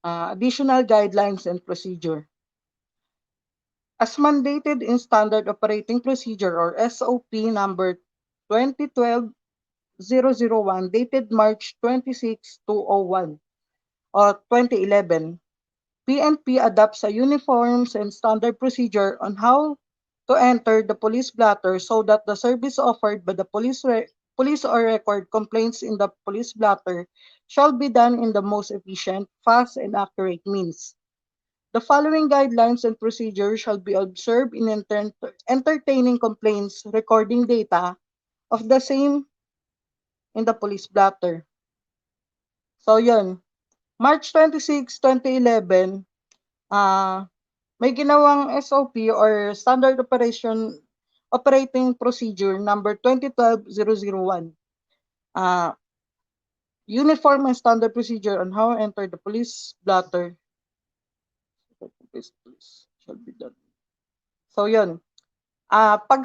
Additional guidelines and procedure. As mandated in Standard Operating Procedure or SOP number 2012-001 dated March 26, 2001 or 2011, PNP adopts a uniforms and standard procedure on how to enter the police blotter so that the service offered by the police or record complaints in the police blotter shall be done in the most efficient, fast, and accurate means. The following guidelines and procedures shall be observed in entertaining complaints recording data of the same in the police blotter. So yun, March 26, 2011, may ginawang SOP or Standard Operating Procedure number 2012-001. Uniform and standard procedure on how to enter the police blotter shall be done. So yun. Pag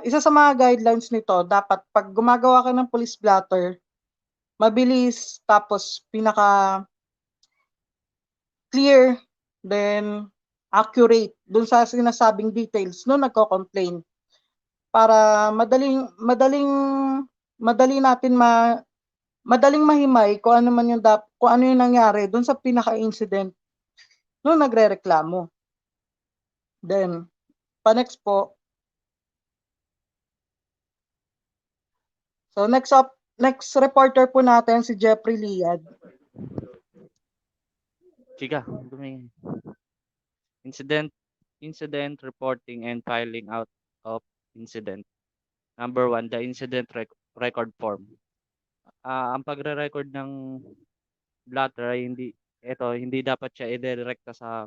isa sa mga guidelines nito, dapat pag gumagawa ka ng police blotter, mabilis, tapos pinaka clear, then accurate dun sa sinasabing details no nagko-complain para madali natin madaling mahimay kung ano man kung ano yung nangyari dun sa pinaka-incident no nagrereklamo. Then next po. So next reporter po natin si Jeffrey Liad. Chika, dumingin. Incident reporting and filing out of incident. Number 1, the incident record form. Ang pagre-record ng blotter ay hindi dapat siya i-direkta sa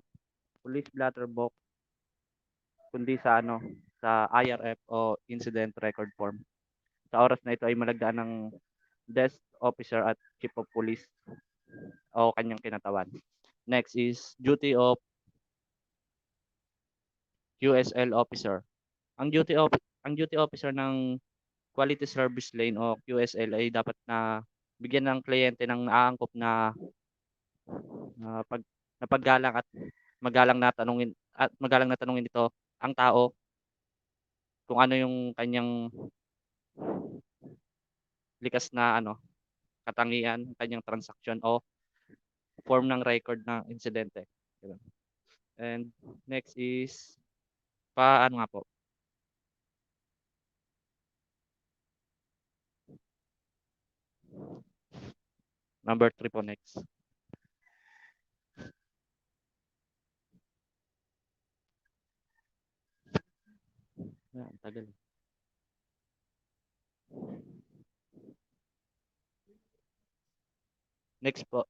police blotter book kundi sa sa IRF o incident record form. Sa oras na ito ay malagdaan ng desk officer at chief of police o kanyang kinatawan. Next is duty of QSL officer. Ang duty officer ng quality service lane o QSL ay dapat na bigyan ng kliyente ng naangkop na pag na paggalang at magalang na tanungin ito ang tao kung ano yung kanyang likas na katangian, kanyang transaction o form ng record ng insidente. Diba? And next is ano nga po? Number 3 po next. Tagal. Next po.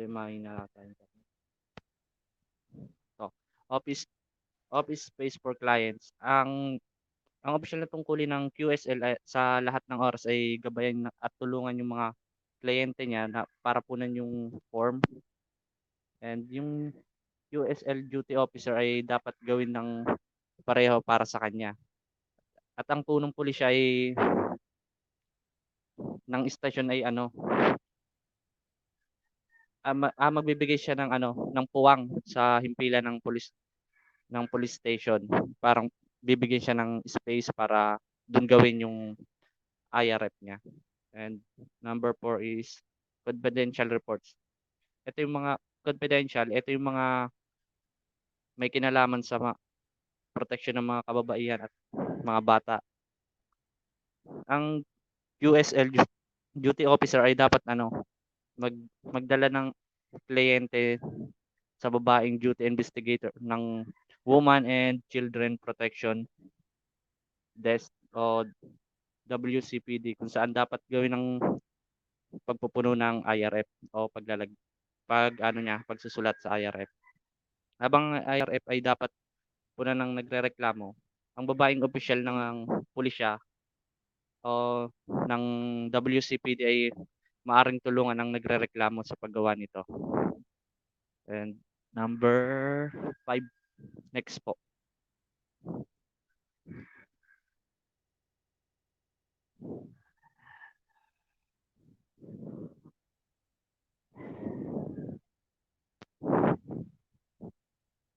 Medyo mahina tayo. So, office office space for clients. Ang opisyal na tungkulin ng QSL sa lahat ng oras ay gabayan at tulungan yung mga kliyente niya na para punan yung form, and yung QSL duty officer ay dapat gawin ng pareho para sa kanya. At ang punong pulisya ay ng istasyon ay magbibigay siya ng ng puwang sa himpilan ng police station. Parang bibigyan siya ng space para doon gawin yung IRF niya. And number 4 is confidential reports. Ito yung mga confidential, ito yung mga may kinalaman sa protection ng mga kababaihan at mga bata. Ang USL duty officer ay dapat magdala ng kliyente sa babaeng duty investigator ng Women and Children Protection Desk o WCPD, kung saan dapat gawin ng pagpupuno ng IRF o pagsusulat sa IRF. Habang IRF ay dapat punan ng nagrereklamo, ang babaeng opisyal ng pulisya o ng WCPD ay maaring tulungan ang nagrereklamo sa paggawa nito. And number 5, next po.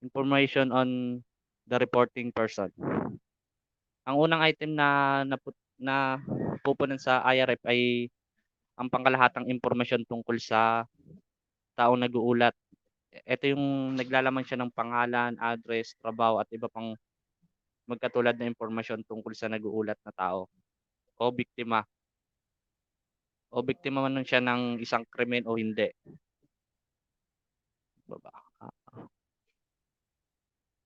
Information on the reporting person. Ang unang item na pupunan sa IRF ay ang pangkalahatang impormasyon tungkol sa taong nag-uulat. Ito yung naglalaman siya ng pangalan, address, trabaho at iba pang magkatulad na impormasyon tungkol sa nag-uulat na tao o biktima. O biktima man siya ng isang krimen o hindi. Baba.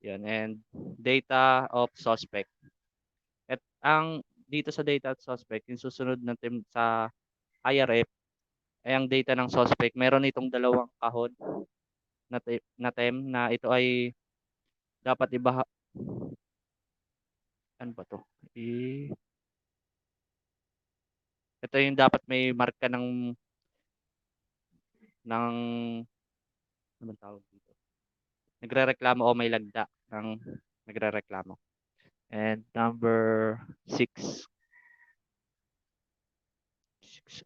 Yan, and data of suspect. At ang dito sa data of suspect, yung susunod na term sa IRF ay ang data ng suspect. Meron itong dalawang kahon na term na ito ay dapat ano ba to? Ito yung dapat may marka ng ano tawag dito? Nagrereklamo o may lagda ng nagrereklamo. And number 6.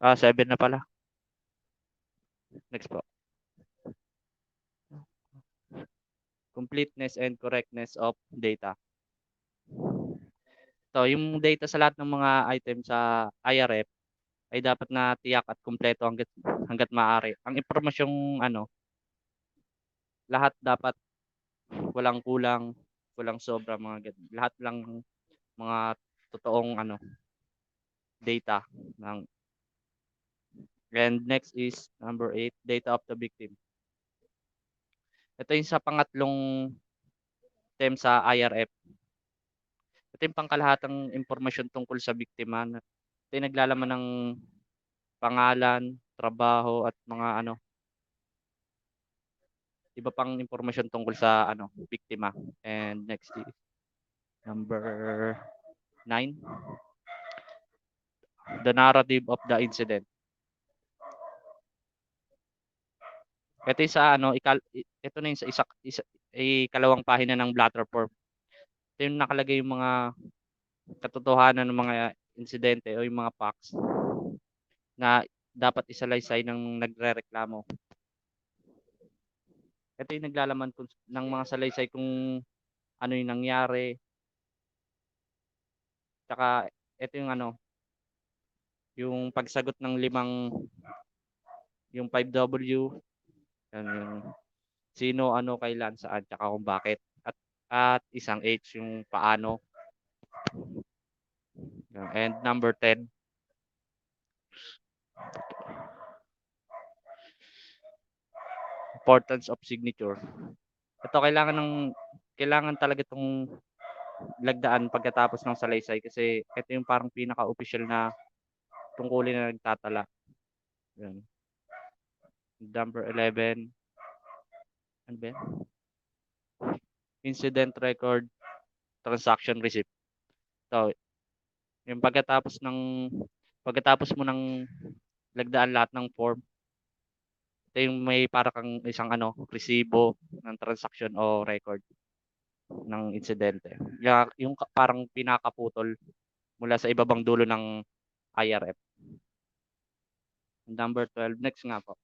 7 na pala. Next po. Completeness and correctness of data. So, yung data sa lahat ng mga item sa IRF ay dapat na tiyak at kumpleto hanggat maaari. Ang impormasyong lahat dapat walang kulang, walang sobra, lahat lang mga totoong data ng. And next is number 8, data of the victim. Ito yung sa pangatlong term sa IRF. Ito yung pangkalahatang impormasyon tungkol sa biktima. Ito yung naglalaman ng pangalan, trabaho at mga iba pang impormasyon tungkol sa biktima. And next is number 9, the narrative of the incident. Ito yung sa ito na yung sa ikalawang pahina ng blatter form. Ito yung nakalagay yung mga katotohanan ng mga insidente o yung mga facts na dapat isalaysay ng nagrereklamo. Ito yung naglalaman ng mga salaysay kung ano yung nangyari. Tsaka ito yung yung pagsagot ng yung 5W, yung sino, kailan, saan, tsaka kung bakit. At isang H, yung paano. And number 10, importance of signature. Ito kailangan talaga itong lagdaan pagkatapos ng salaysay kasi ito yung parang pinaka-official na tungkulin na nagtatala. Yan. Number 11, ano ba yan? Incident record, transaction receipt. So, yung pagkatapos mo ng lagdaan lahat ng form, ito yung may para kang isang resibo ng transaction o record ng insidente. Yung parang pinakaputol mula sa ibabang dulo ng IRF. Number 12, next nga po.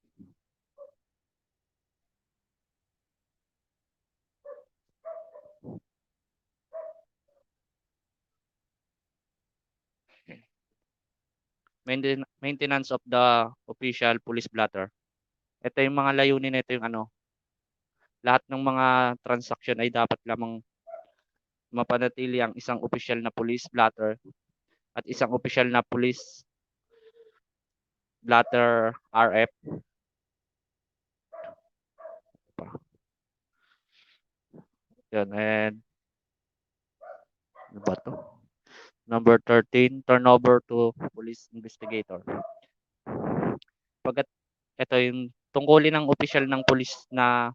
Maintenance of the official police blotter. Ito yung mga layunin nito, yung lahat ng mga transaction ay dapat lamang mapanatili ang isang official na police blotter at isang official na police blotter RF. Yun, and ano ba to? Number 13, turnover to police investigator. Pagkat ito yung tungkulin ng official ng police na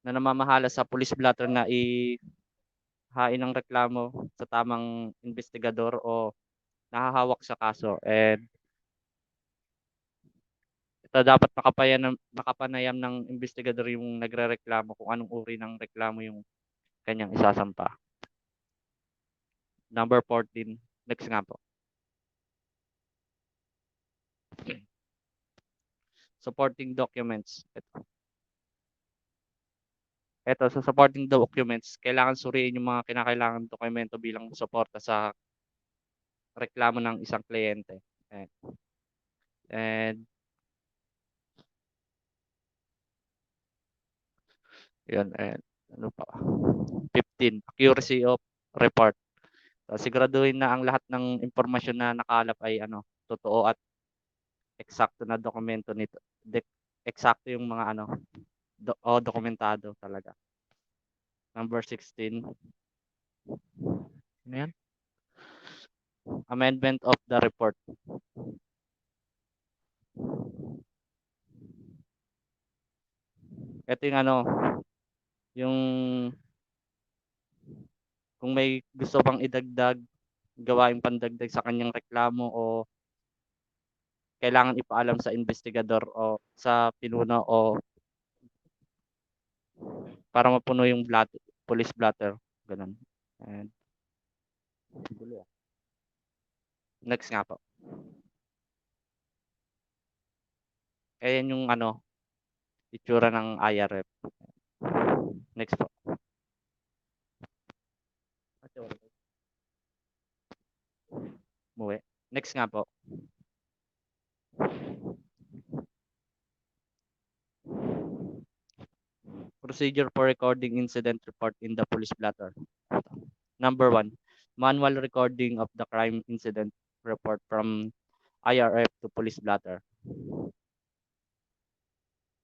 namamahala sa police blotter na ihain ng reklamo sa tamang investigador o nahahawak sa kaso. And ito dapat makapanayam ng investigador yung nagrereklamo kung anong uri ng reklamo yung kanyang isasampa. Number 14, next nga po. Supporting documents. Ito, sa supporting documents, kailangan suriin yung mga kinakailangan dokumento bilang suporta sa reklamo ng isang kliyente. And yun, and ano pa? 15, accuracy of report. So, siguraduhin na ang lahat ng impormasyon na nakalap ay totoo at eksakto na dokumento nito. Eksakto yung mga dokumentado talaga. Number 16. Ano yan? Amendment of the report. Ito yung yung kung may gusto pang idagdag, gawaing pandagdag sa kanyang reklamo o kailangan ipaalam sa investigador o sa pinuno o para mapuno yung police blotter. Ganun. And next nga po. Ayan yung itsura ng IRF. Next po. Muwi. Next nga po. Procedure for recording incident report in the police blotter. Number 1, manual recording of the crime incident report from IRF to police blotter.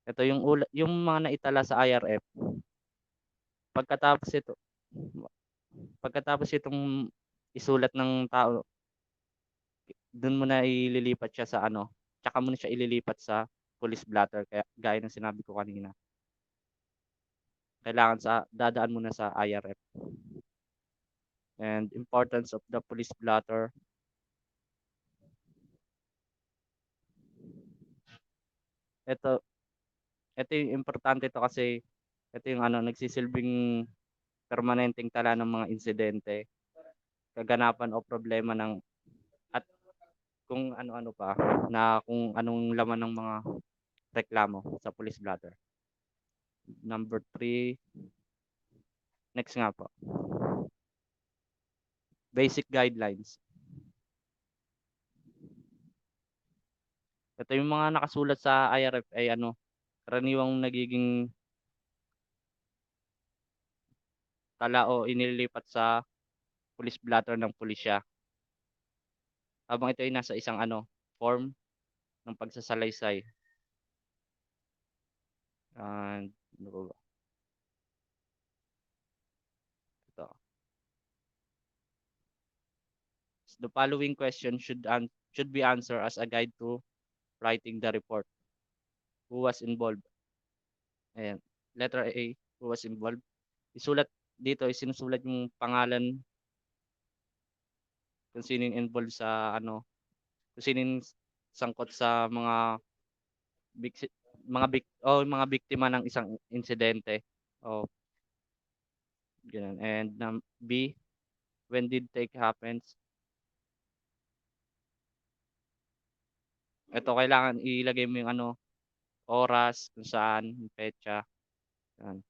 Ito yung mga naitala sa IRF. Pagkatapos itong isulat ng tao, doon mo na ililipat siya sa tsaka mo na siya ililipat sa police blotter, kaya gaya ng sinabi ko kanina. Kailangan dadaan muna sa IRF. And importance of the police blotter. Ito yung importante ito kasi ito yung nagsisilbing permanenteng tala ng mga insidente, kaganapan o problema at kung ano-ano pa na kung anong laman ng mga reklamo sa police blotter. Number 3, next nga po. Basic guidelines. Ito yung mga nakasulat sa IRF ay karaniwang nagiging tala o inililipat sa police blotter ng pulisya. Habang ito ay nasa isang form ng pagsasalaysay. And ito. The following question should be answered as a guide to writing the report. Who was involved? Ayan. Letter A, who was involved. Sinusulat yung pangalan kung sino yung involved sa kung sino yung sangkot sa bik- mga biktima ng isang insidente. O ganun. And B, when did take happens. Ito kailangan ilagay mo yung oras, kung saan, yung petsa. Yan.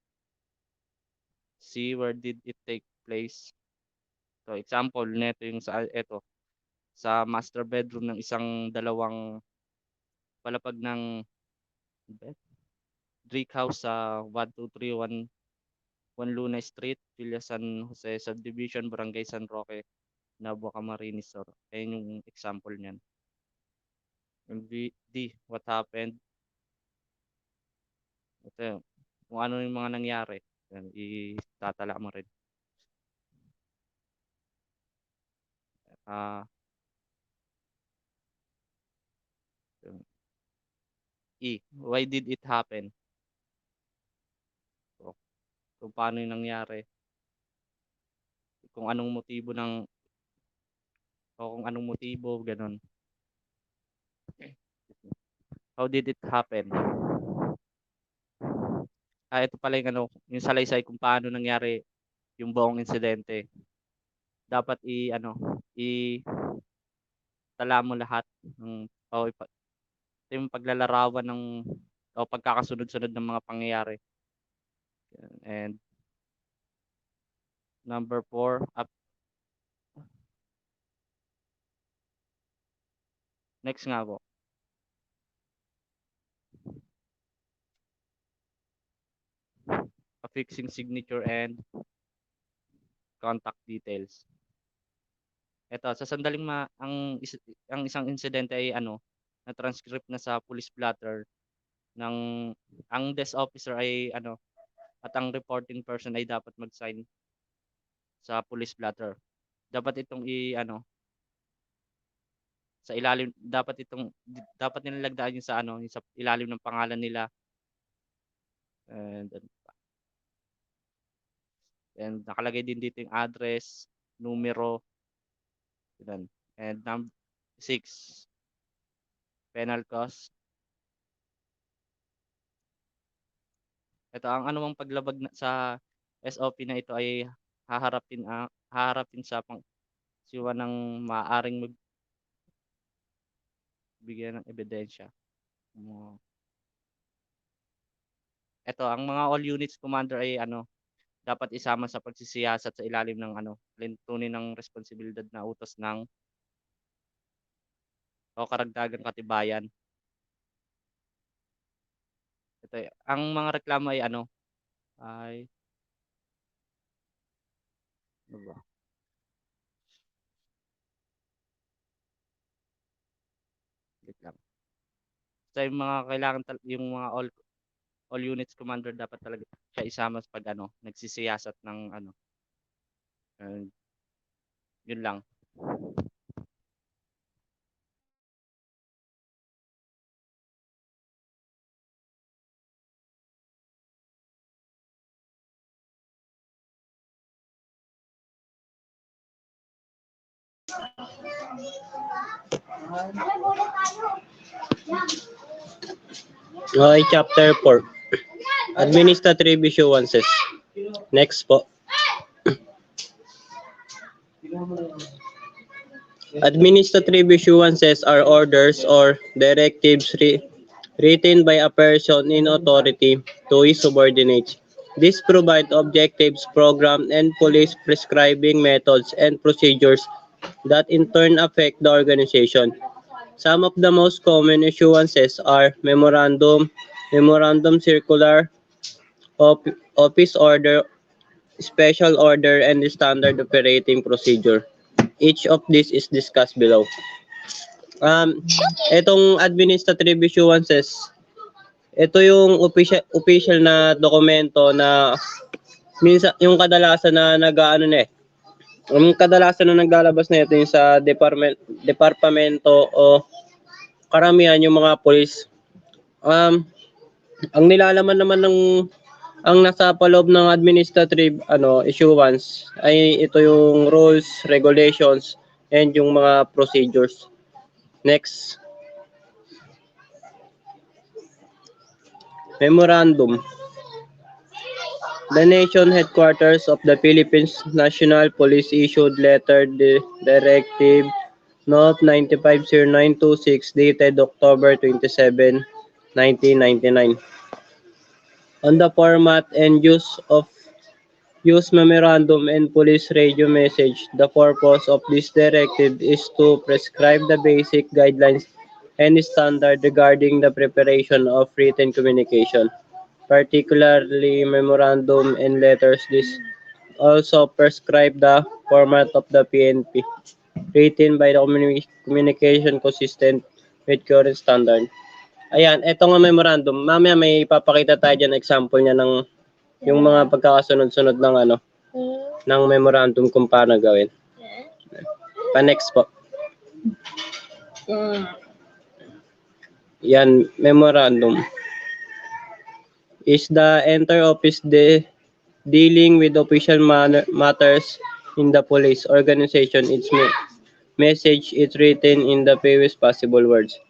C, where did it take place? So example nito yung sa master bedroom ng isang dalawang palapag ng brick house sa 1231 Juan Luna Street, Villa San Jose Subdivision, Barangay San Roque, Nabua Camarines Sur. Ayun yung example niyan. Yung D, what happened? Ito, kung ano yung mga nangyari. Yan, itatala mo rin. E, why did it happen? So, kung paano yung nangyari. Kung anong motibo ganun. How did it happen? Ito pala yung salaysay kung paano nangyari yung buong insidente. Dapat tala mo lahat ito yung paglalarawan o pagkakasunod-sunod ng mga pangyayari. And number 4, next nga po. Affixing signature and contact details. Ito, sa sandaling ang isang insidente ay na transcript na sa police blotter ang desk officer ay at ang reporting person ay dapat mag-sign sa police blotter. Dapat itong sa ilalim, dapat nilalagdaan yung sa ilalim ng pangalan nila. And nakalagay din dito yung address, numero. Yan. And number 6, penal cost. Ito, ang anumang paglabag sa SOP na ito ay haharapin sa siwa ng maaaring magbigay ng ebidensya. Ito, ang mga all units commander ay dapat isama sa pagsisiyasat sa ilalim ng lintunin ng responsibilidad na utos o karagdagang katibayan. Ito, ang mga reklamo ay So yung mga kailangan yung mga all units commander dapat talaga siya isama sa pag nagsisiyasat ng yun lang. Okay, chapter 4. Administrative issuances. Next po. Administrative issuances are orders or directives written by a person in authority to his subordinates. These provide objectives, program, and police prescribing methods and procedures that in turn affect the organization. Some of the most common issuances are memorandum circular, office order, special order, and the standard operating procedure. Each of these is discussed below. Itong administrative issuances, ito yung official na dokumento na minsan yung kadalasan na yung kadalasan na naglalabas na ito yung sa departamento o karamihan yung mga police, ang nilalaman naman ang nasa paloob ng administrative issuance ay ito yung rules, regulations, and yung mga procedures. Next, memorandum. The nation headquarters of the Philippines National Police issued letter directive No. 950926 dated October 27, 1999 on the format and use memorandum and police radio message. The purpose of this directive is to prescribe the basic guidelines and standard regarding the preparation of written communication, particularly memorandum and letters. This also prescribe the format of the PNP, written by the communication consistent with current standard. Ayan, eto nga memorandum. Mamaya may ipapakita tayo dyan example niya ng yung mga pagkakasunod-sunod ng ng memorandum kung paano gawin. Pa-next po. Yan, memorandum is the inter-office dealing with official matters in the police organization. Its message is written in the fewest possible words.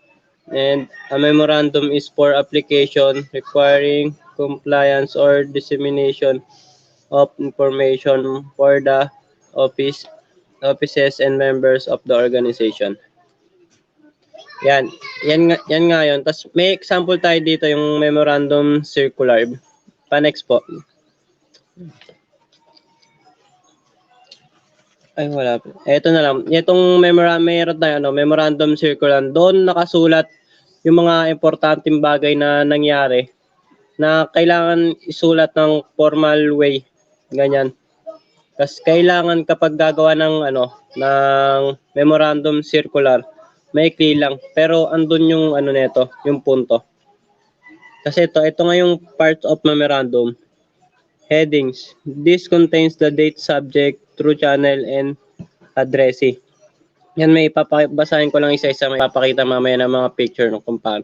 And a memorandum is for application requiring compliance or dissemination of information for the offices and members of the organization. Yan nga yun. Tapos may example tayo dito yung memorandum circular. Pa-next po. Ay, wala po. Ito na lang. Itong meron tayo, memorandum circular. Doon nakasulat yung mga importanteng bagay na nangyari na kailangan isulat ng formal way. Ganyan. Kasi kailangan kapag gagawa ng ng memorandum circular, maikli lang. Pero andun yung nito, yung punto. Kasi ito nga yung part of memorandum. Headings. This contains the date, subject, true channel, and addressee. Yan, may basahin ko lang isa-isa. May papakita mamaya ng mga picture ng kung paano.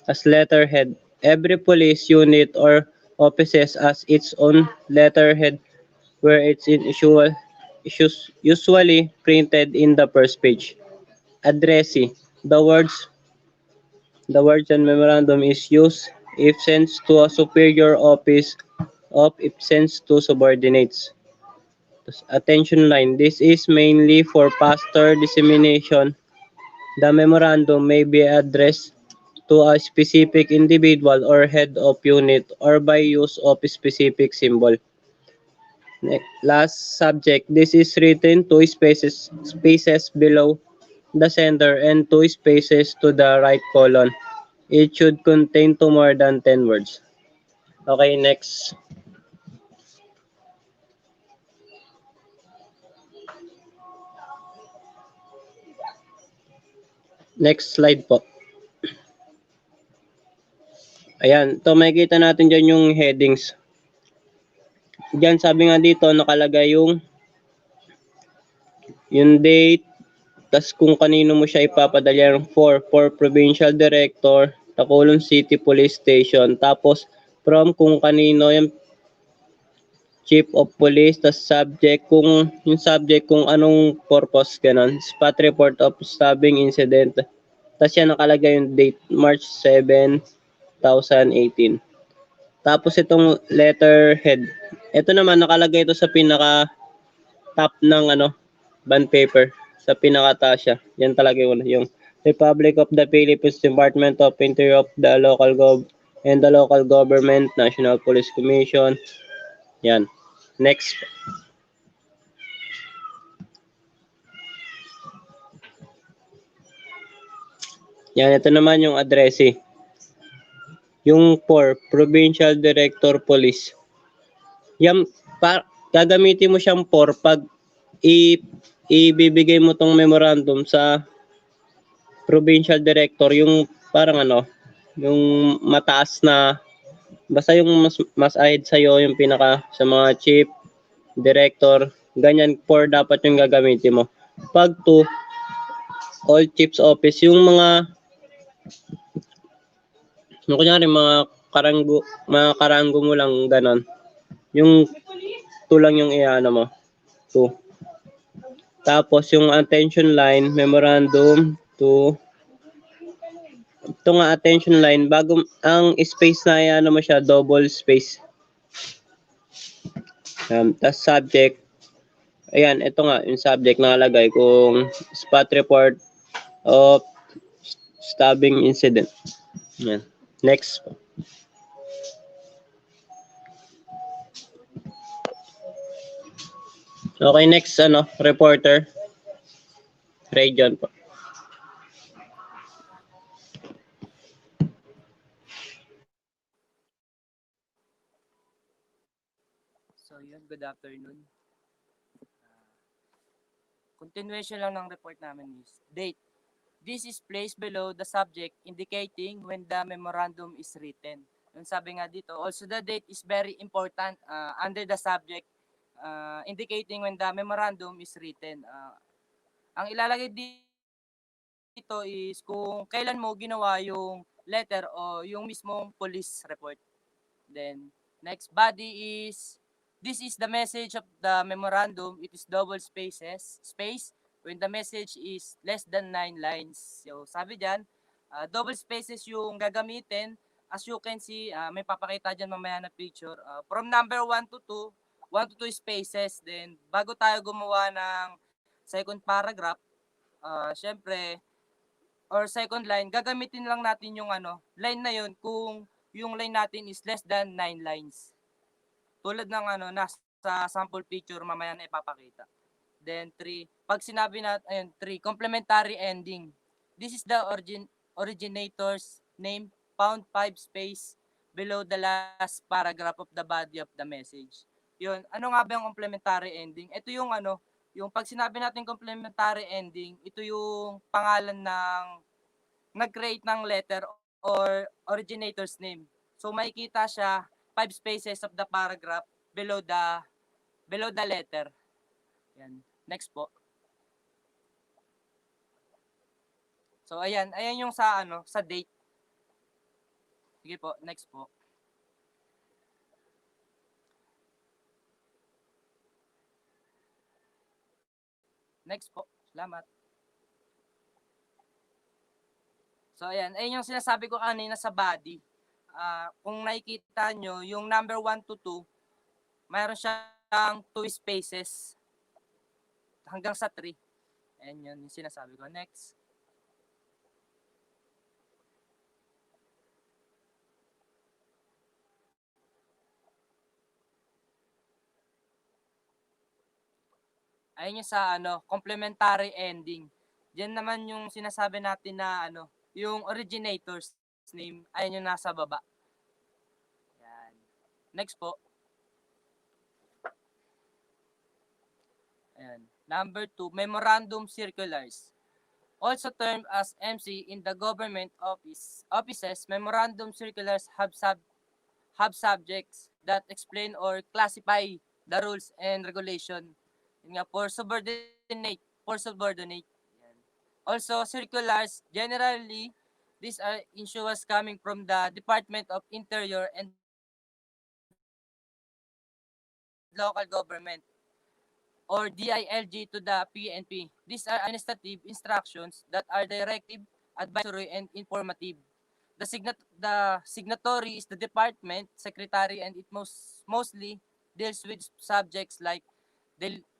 As letterhead. Every police unit or offices has its own letterhead where it's usually printed in the first page. Addressee. The words and memorandum is used if sent to a superior office or if sent to subordinates. Attention line. This is mainly for faster dissemination. The memorandum may be addressed to a specific individual or head of unit or by use of specific symbol. Last subject. This is written two spaces below the sender and two spaces to the right colon. It should contain no more than 10 words. Okay, next. Next slide po. Ayan, ito makikita natin dyan yung headings. Diyan sabi nga dito nakalagay yung date, tas kung kanino mo siya ipapadala ng for provincial director, Tacolon City Police Station, tapos from kung kanino yung chief of police, tas subject kung anong purpose, ganun. Spot report of stabbing incident. Tas yan nakalagay yung date, March 7, 2018. Tapos itong letterhead. Ito naman nakalagay ito sa pinaka top ng bond paper. Sa pinaka taas siya. Yan talaga yung Republic of the Philippines Department of Interior of the local government, National Police Commission. Yan. Next. Yan, ito naman yung addressee. Yung for Provincial Director Police. Yan, gagamitin mo siyang for pag ibibigay mo tong memorandum sa Provincial Director, yung parang yung mataas na, basta yung mas ahead sa'yo, yung pinaka sa mga chief, director, ganyan for dapat yung gagamitin mo. Pag to all chief's office, yung mga Yung kunyari mga karanggo mo lang ganon. Yung 2 lang yung iano mo. 2. Tapos yung attention line, memorandum to ito nga attention line bago ang space na iano mo siya double space. Tas subject. Ayan, ito nga yung subject nakalagay kung spot report of stabbing incident. Ayan. Next. Okay, next reporter. Region po. So yun, good afternoon. Continuation lang ng report namin is date. This is placed below the subject indicating when the memorandum is written. Yung sabi nga dito, also the date is very important under the subject indicating when the memorandum is written. Ang ilalagay dito is kung kailan mo ginawa yung letter o yung mismong police report. Then, next body is, this is the message of the memorandum. It is double space, when the message is less than 9 lines. So, sabi dyan, double spaces yung gagamitin. As you can see, may papakita dyan mamaya na picture. From number 1 to 2, 1 to 2 spaces. Then, bago tayo gumawa ng second paragraph, syempre, or second line, gagamitin lang natin yung line na yun kung yung line natin is less than 9 lines. Tulad ng nasa sample picture mamaya na ipapakita. Then 3, pag sinabi natin, ayun, 3, complementary ending. This is the originator's name found 5 space below the last paragraph of the body of the message. Yun, ano nga ba yung complementary ending? Ito yung yung pag sinabi natin complementary ending, ito yung pangalan ng nag-create ng letter or originator's name. So makikita siya 5 spaces of the paragraph below the letter. Yan. Next po. So ayan yung sa date. Sige po, next po. Next po. Salamat. So ayan yung sinasabi ko kanina sa body. Kung nakikita nyo, yung number 1 to 2, mayroon siyang 2 spaces hanggang sa 3. Ayan yun yung sinasabi ko. Next. Ayun yung sa complementary ending. Diyan naman yung sinasabi natin na yung originator's name, ayun yung nasa baba. Yan. Next po. Ayan. Number 2, memorandum circulars. Also termed as MC in the government offices, memorandum circulars have subjects that explain or classify the rules and regulation. Yun nga, for subordinate. Yan. Also, circulars, generally, these are issues coming from the Department of Interior and Local Government or DILG to the PNP. These are administrative instructions that are directive, advisory, and informative. The signatory is the department secretary, and it mostly deals with subjects like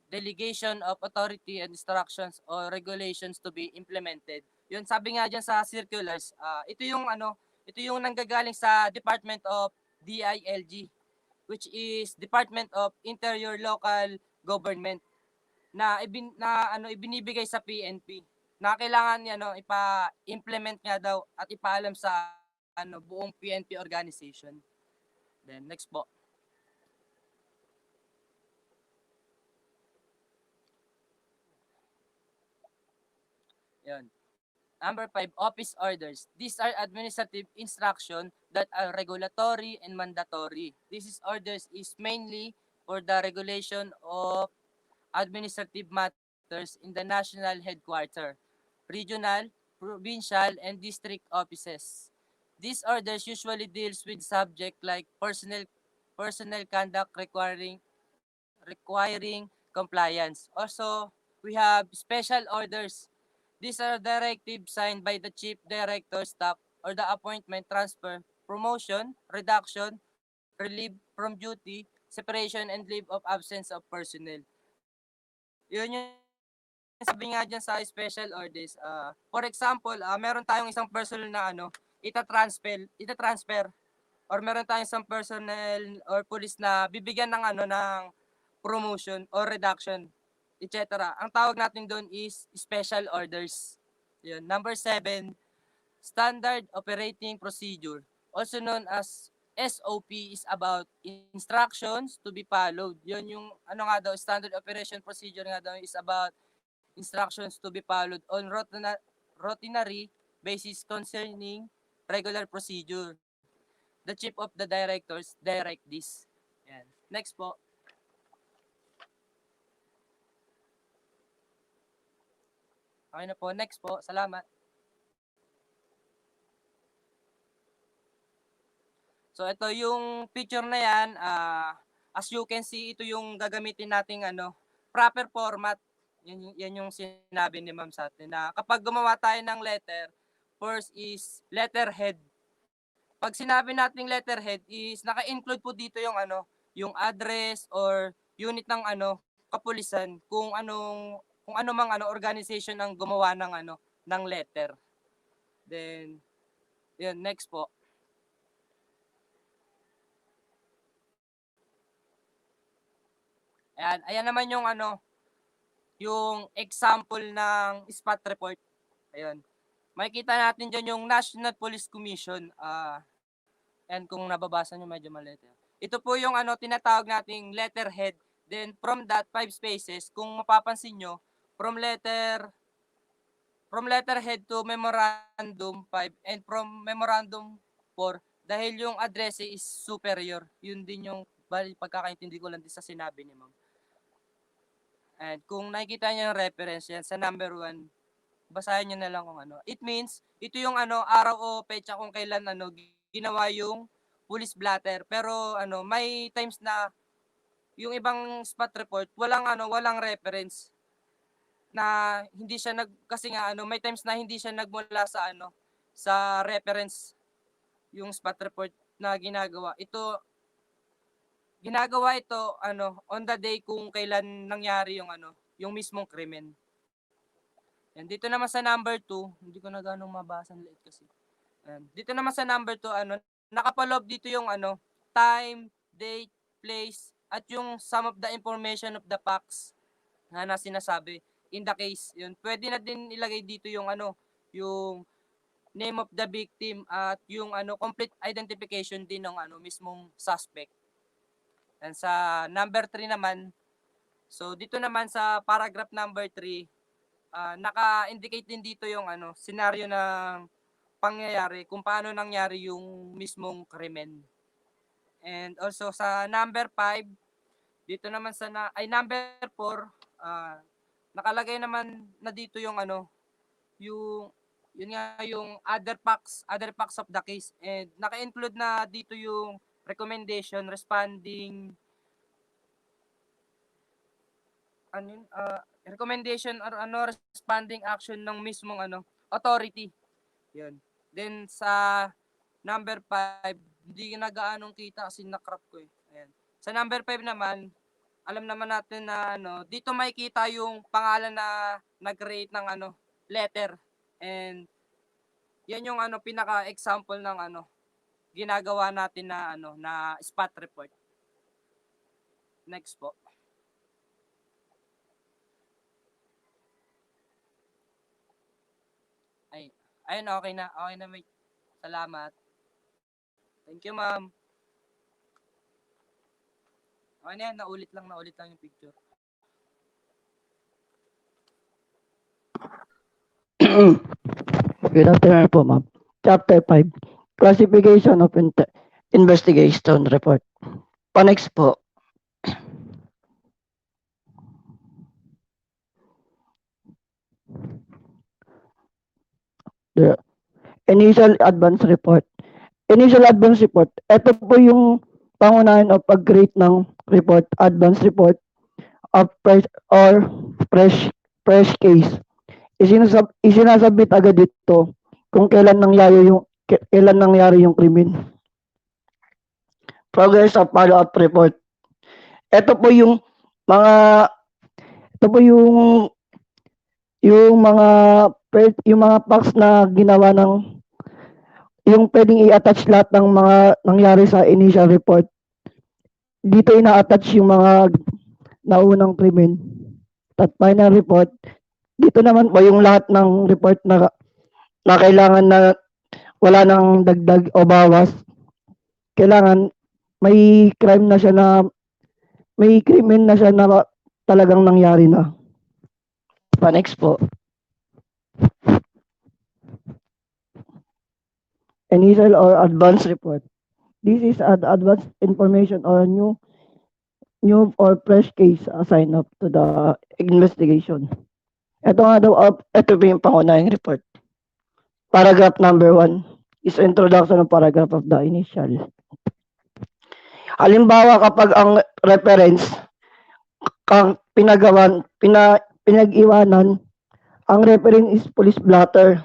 delegation of authority and instructions or regulations to be implemented. Yun, sabi nga dyan sa circulars, ito yung nanggagaling sa Department of DILG, which is Department of Interior Local Government, na ibinibigay sa PNP na kailangan niya ipa-implement nga daw at ipaalam sa buong PNP organization. Then next po. Yan. Number 5, office orders. These are administrative instructions that are regulatory and mandatory. These orders is mainly for the regulation of administrative matters in the national headquarters, regional, provincial, and district offices. These orders usually deals with subject like personal conduct requiring compliance. Also, we have special orders. These are directives signed by the chief director staff or the appointment, transfer, promotion, reduction, relief from duty, separation, and leave of absence of personnel. Yun yung sabi nga dyan sa special orders. For example, meron tayong isang personnel na ita-transfer or meron tayong isang personnel or police na bibigyan ng ng promotion or reduction, etc. Ang tawag natin doon is special orders. Yun. Number 7, Standard Operating Procedure, also known as SOP, is about instructions to be followed. Yun yung Standard Operation Procedure nga daw is about instructions to be followed on routinary basis concerning regular procedure. The chief of the directors direct this. Yan. Next po. Okay na po. Next po. Salamat. So ito yung picture na yan, as you can see, ito yung gagamitin nating proper format. Yan yung sinabi ni Ma'am sa atin na kapag gumawa tayo ng letter, first is letterhead. Pag sinabi nating letterhead is naka-include po dito yung yung address or unit ng kapulisan kung ano mang organization ang gumawa ng ng letter. Then yun, next po. Ayan naman yung yung example ng spot report. Ayun. Makikita natin diyan yung National Police Commission. Ayan, kung nababasa nyo medyo maliit. Ito po yung tinatawag nating letterhead. Then from that 5 spaces, kung mapapansin nyo, from letterhead to memorandum 5 and from memorandum 4, dahil yung address is superior. Yun din yung pagkakaintindi ko lang din sa sinabi ni Ma'am. And kung nakikita niyo yung reference yan sa number 1, basahin niyo na lang kung ano. It means, ito yung araw o petsa kung kailan ginawa yung police blatter. Pero may times na yung ibang spot report, walang reference na hindi siya kasi nga may times na hindi siya nagmula sa sa reference yung spot report na ginagawa. Ginagawa ito on the day kung kailan nangyari yung mismong krimen. Yan, dito naman sa number 2, hindi ko na ganong mabasa, ang liit kasi. Dito naman sa number 2, nakapaloob dito yung time, date, place, at yung some of the information of the facts na sinasabi in the case. Yun, pwede na din ilagay dito yung yung name of the victim at yung complete identification din ng mismong suspect. And sa number 3 naman, so dito naman sa paragraph number 3, naka-indicate din dito yung scenario ng pangyayari, kung paano nangyari yung mismong krimen. And also sa number 5, dito naman number 4, nakalagay naman na dito yung yun nga yung other facts of the case, and naka-include na dito yung recommendation responding recommendation or responding action ng mismong authority. Yun. Then sa number 5, hindi na gaanong kita kasi na-crop ko eh. Ayan. Sa number 5 naman, alam naman natin na dito makikita yung pangalan na nag-create ng letter. And yan yung pinaka-example ng ginagawa natin na na spot report. Next po. Ayun, okay na. Okay na, mate. Salamat. Thank you, ma'am. Okay na yan. Naulit lang yung picture. Good afternoon po, ma'am. Chapter 5, Classification of Investigation Report. Next po. The initial advance report. Initial advance report. Ito po yung pangunahin o pag-create ng report, advance report of fresh fresh case. Isinasabit agad dito kung kailan nangyari yung krimen. Progress of follow-up report. Ito po yung mga ito po yung mga yung mga facts na ginawa ng yung pwedeng i-attach lahat ng mga nangyari sa initial report. Dito ina-attach yung mga naunang krimen. At final report, dito naman po yung lahat ng report na kailangan na wala nang dagdag o bawas. Kailangan may crime na siya na may krimen na siya na talagang nangyari na. Next po. Initial or advance report. This is an advanced information or new or fresh case assigned up to the investigation. Ito nga daw, ito po yung pangunahing report. Paragraph number 1 is introduction of paragraph of the initial. Halimbawa, kapag ang reference kang pinag-iwanan, ang reference is police blotter.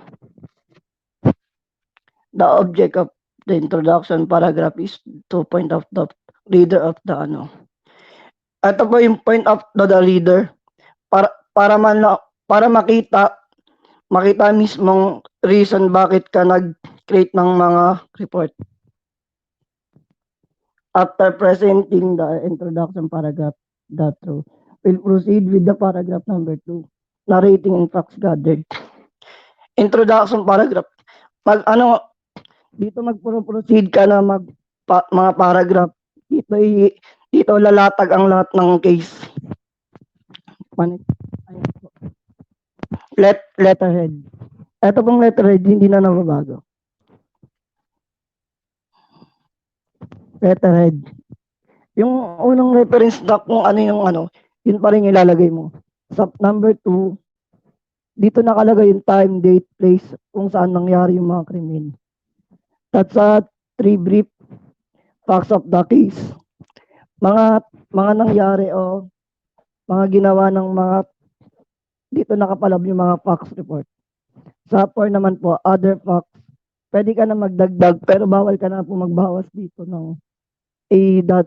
The object of the introduction paragraph is to point out the leader of the ano. Ito po yung point of the leader para makita mismong reason bakit ka nag-create ng mga report. After presenting the introduction paragraph, that through will proceed with the paragraph number 2, narrating and facts gathered. Introduction paragraph. Dito mag-proceed ka na mga paragraph. Dito lalatag ang lahat ng case. Letterhead. Ito pong letterhead, hindi na nababago. Letterhead. Yung unang reference na kung ano yung yun pa rin ilalagay mo. Sa number 2, dito nakalagay yung time, date, place, kung saan nangyari yung mga krimen. At sa 3 brief facts of the case. Mga nangyari o mga ginawa ng mga dito nakapalab yung mga facts report. Sa 4 naman po, other facts. Pwede ka na magdagdag pero bawal ka na po magbawas dito ng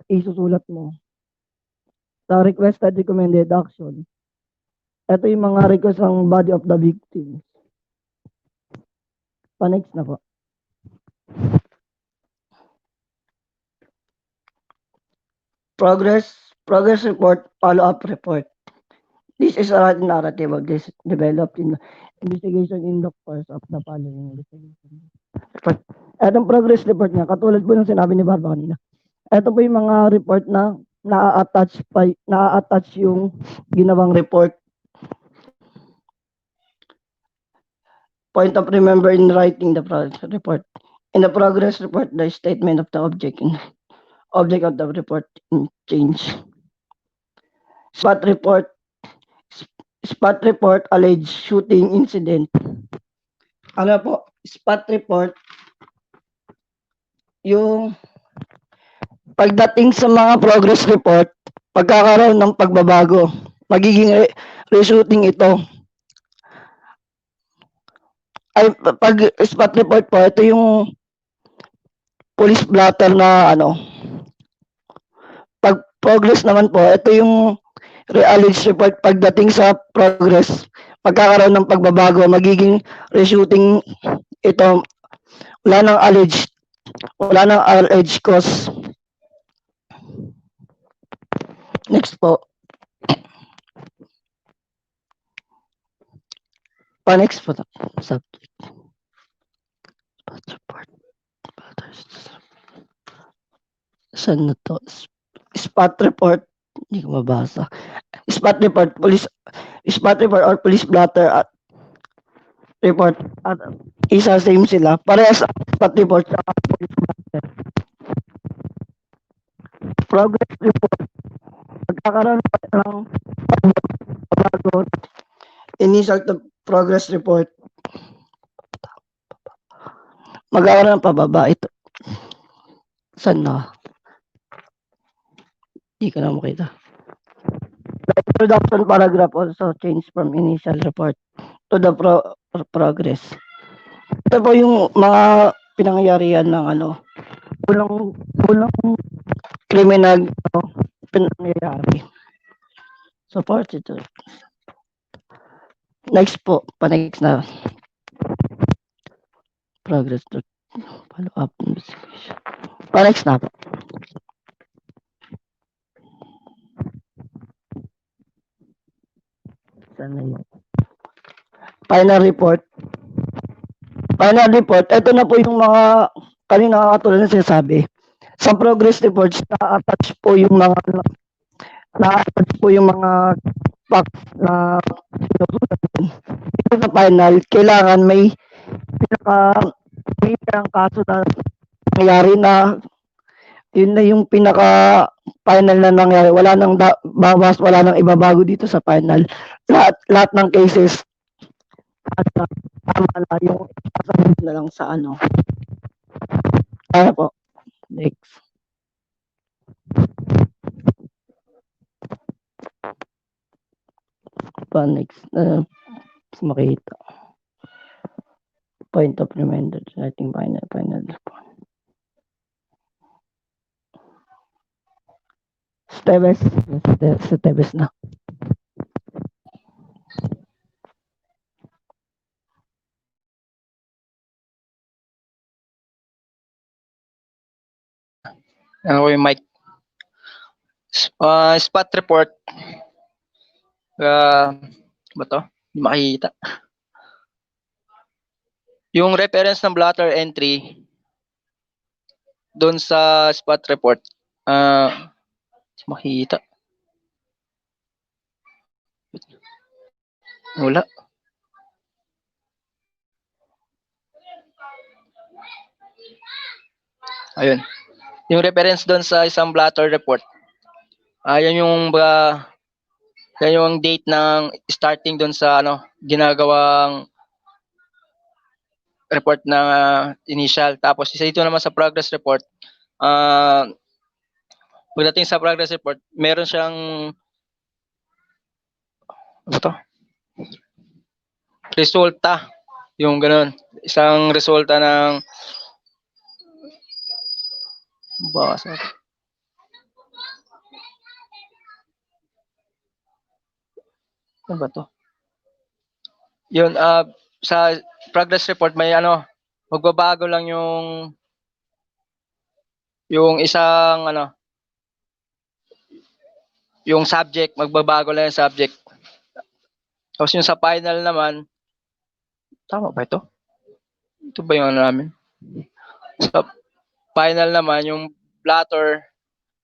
isusulat mo. Sa requested recommended action. Ito yung mga request ng body of the victim. Next na po. Progress report, follow-up report. This is a narrative of this developed in investigation in the course of the following investigation. Etong progress report niya, katulad po ng sinabi ni Barba kanina. Ito po yung mga report na na-attach yung ginawang report. Point of remember in writing the progress report. In the progress report, the statement of the object of the report change. Spot report alleged shooting incident. Ano po? Spot report yung pagdating sa mga progress report, pagkakaroon ng pagbabago, magiging reshooting ito. Ay, pag spot report po, ito yung police blotter na pag progress naman po, ito yung alleged report pagdating sa progress, pagkakaroon ng pagbabago, magiging reshooting ito. Wala nang alleged cause. Next po. Next po. Subject. Support. Saan na to? Spot report. Hindi ko mabasa. Spot report or police blotter at report at isa same sila. Parehas spot report sa police blotter. Progress report. Pagkakaroon ng pagbabago initial to progress report. Mag-aaral ng pababa. Ito. Saan na? Hindi ko na makita. The introduction paragraph also changed from initial report to the progress. Ito po yung mga pinangyarihan ng unang criminal pinangyayari. Support ito. Next po, pa-next na. Progress to follow up investigation. Pa-next na po. Saan na yun? Final report. Final report, ito na po yung mga kanina katulad na sinasabi. Sa progress reports, na-attach po yung mga facts na sinusulat dun. Dito sa final, kailangan may pinang kaso na nangyari na yun na yung pinaka final na nangyari. Wala nang bawas, wala nang ibabago dito sa final. Lahat ng cases tama na yung sasabihin na lang sa ano. Kaya po. Next. Next. Makita. Point of reminder. Writing final. Stebes na. Ano yung mic? Spot report. Ba to? Hindi makikita. Yung reference ng blotter entry doon sa spot report. Makikita. Wala. Ayun. Yung reference doon sa isang blotter report. Yan yung date ng starting doon sa ginagawang report ng initial. Tapos isa dito naman sa progress report. Pagdating sa progress report, meron siyang resulta. Yung ganun. Isang resulta ng ano ba to? Yun, sa progress report may magbabago lang yung isang yung subject, magbabago lang yung subject. Tapos yung sa final naman, tama ba ito? Ito ba yung namin? Sa final naman, yung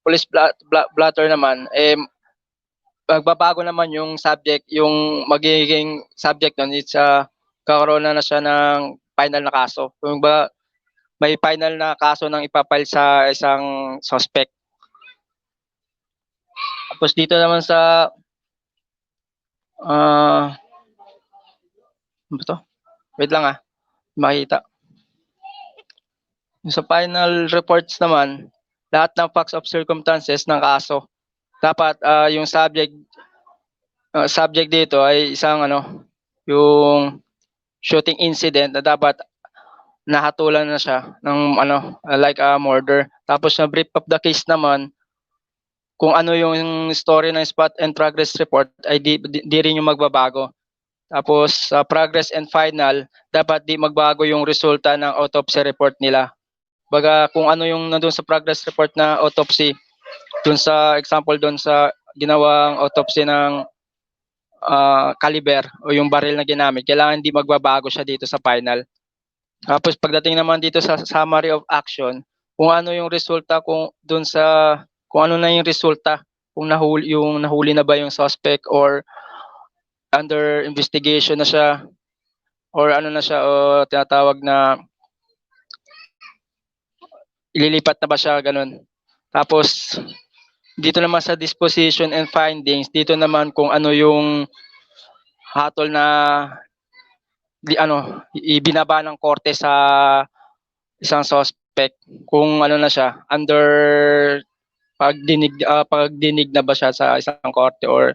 police blotter naman, magbabago naman yung subject, yung magiging subject nun, it's kakaroon na siya ng final na kaso. Kung ba may final na kaso nang ipapile sa isang suspect. Tapos dito naman sa ano to? Wait lang makita. Sa final reports naman, lahat ng facts of circumstances ng kaso. Dapat yung subject dito ay isang yung shooting incident na dapat nahatulan na siya ng like a murder. Tapos na brief of the case naman, kung ano yung story ng spot and progress report ay di rin yung magbabago. Tapos sa progress and final, dapat di magbago yung resulta ng autopsy report nila. Baga kung ano yung nandun sa progress report na autopsy, dun sa example dun sa ginawang autopsy ng caliber o yung baril na ginamit, kailangan hindi magbabago siya dito sa final. Tapos pagdating naman dito sa summary of action, kung ano yung resulta kung ano na yung resulta, kung nahuli na ba yung suspect or under investigation na siya or ano na siya o tinatawag na ililipat na ba siya, ganun. Tapos dito naman sa disposition and findings, dito naman kung ano yung hatol na ibinaba ng korte sa isang suspect kung ano na siya, under pagdinig na ba siya sa isang korte or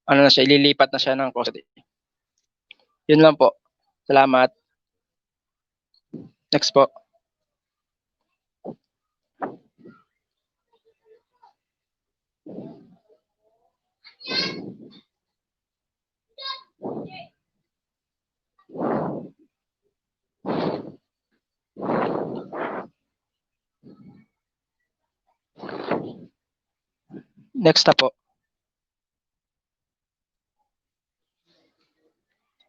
ano na siya, ililipat na siya ng custody. Yun lang po. Salamat. Next po. Next na po.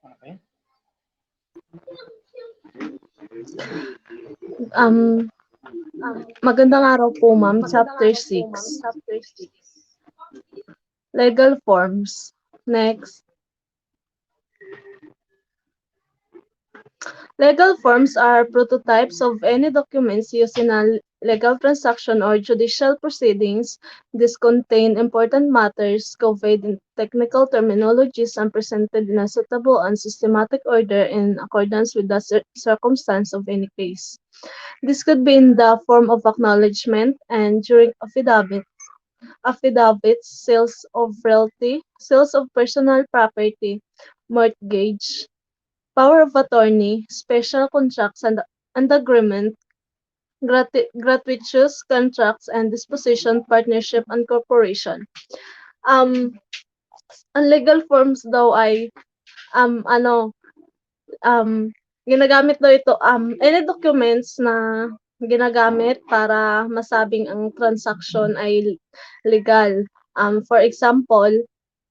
Okay. Magandang araw po, ma'am. Chapter 6. Legal forms. Next. Legal forms are prototypes of any documents used in a legal transaction or judicial proceedings. These contain important matters, conveyed in technical terminologies, and presented in a suitable and systematic order in accordance with the circumstance of any case. This could be in the form of acknowledgement and during affidavits, sales of realty, sales of personal property, mortgage, power of attorney, special contracts and agreement, gratuitous contracts and disposition, partnership and corporation. Ang legal forms daw ay ano ginagamit daw ito any documents na ginagamit para masabing ang transaction ay legal. For example,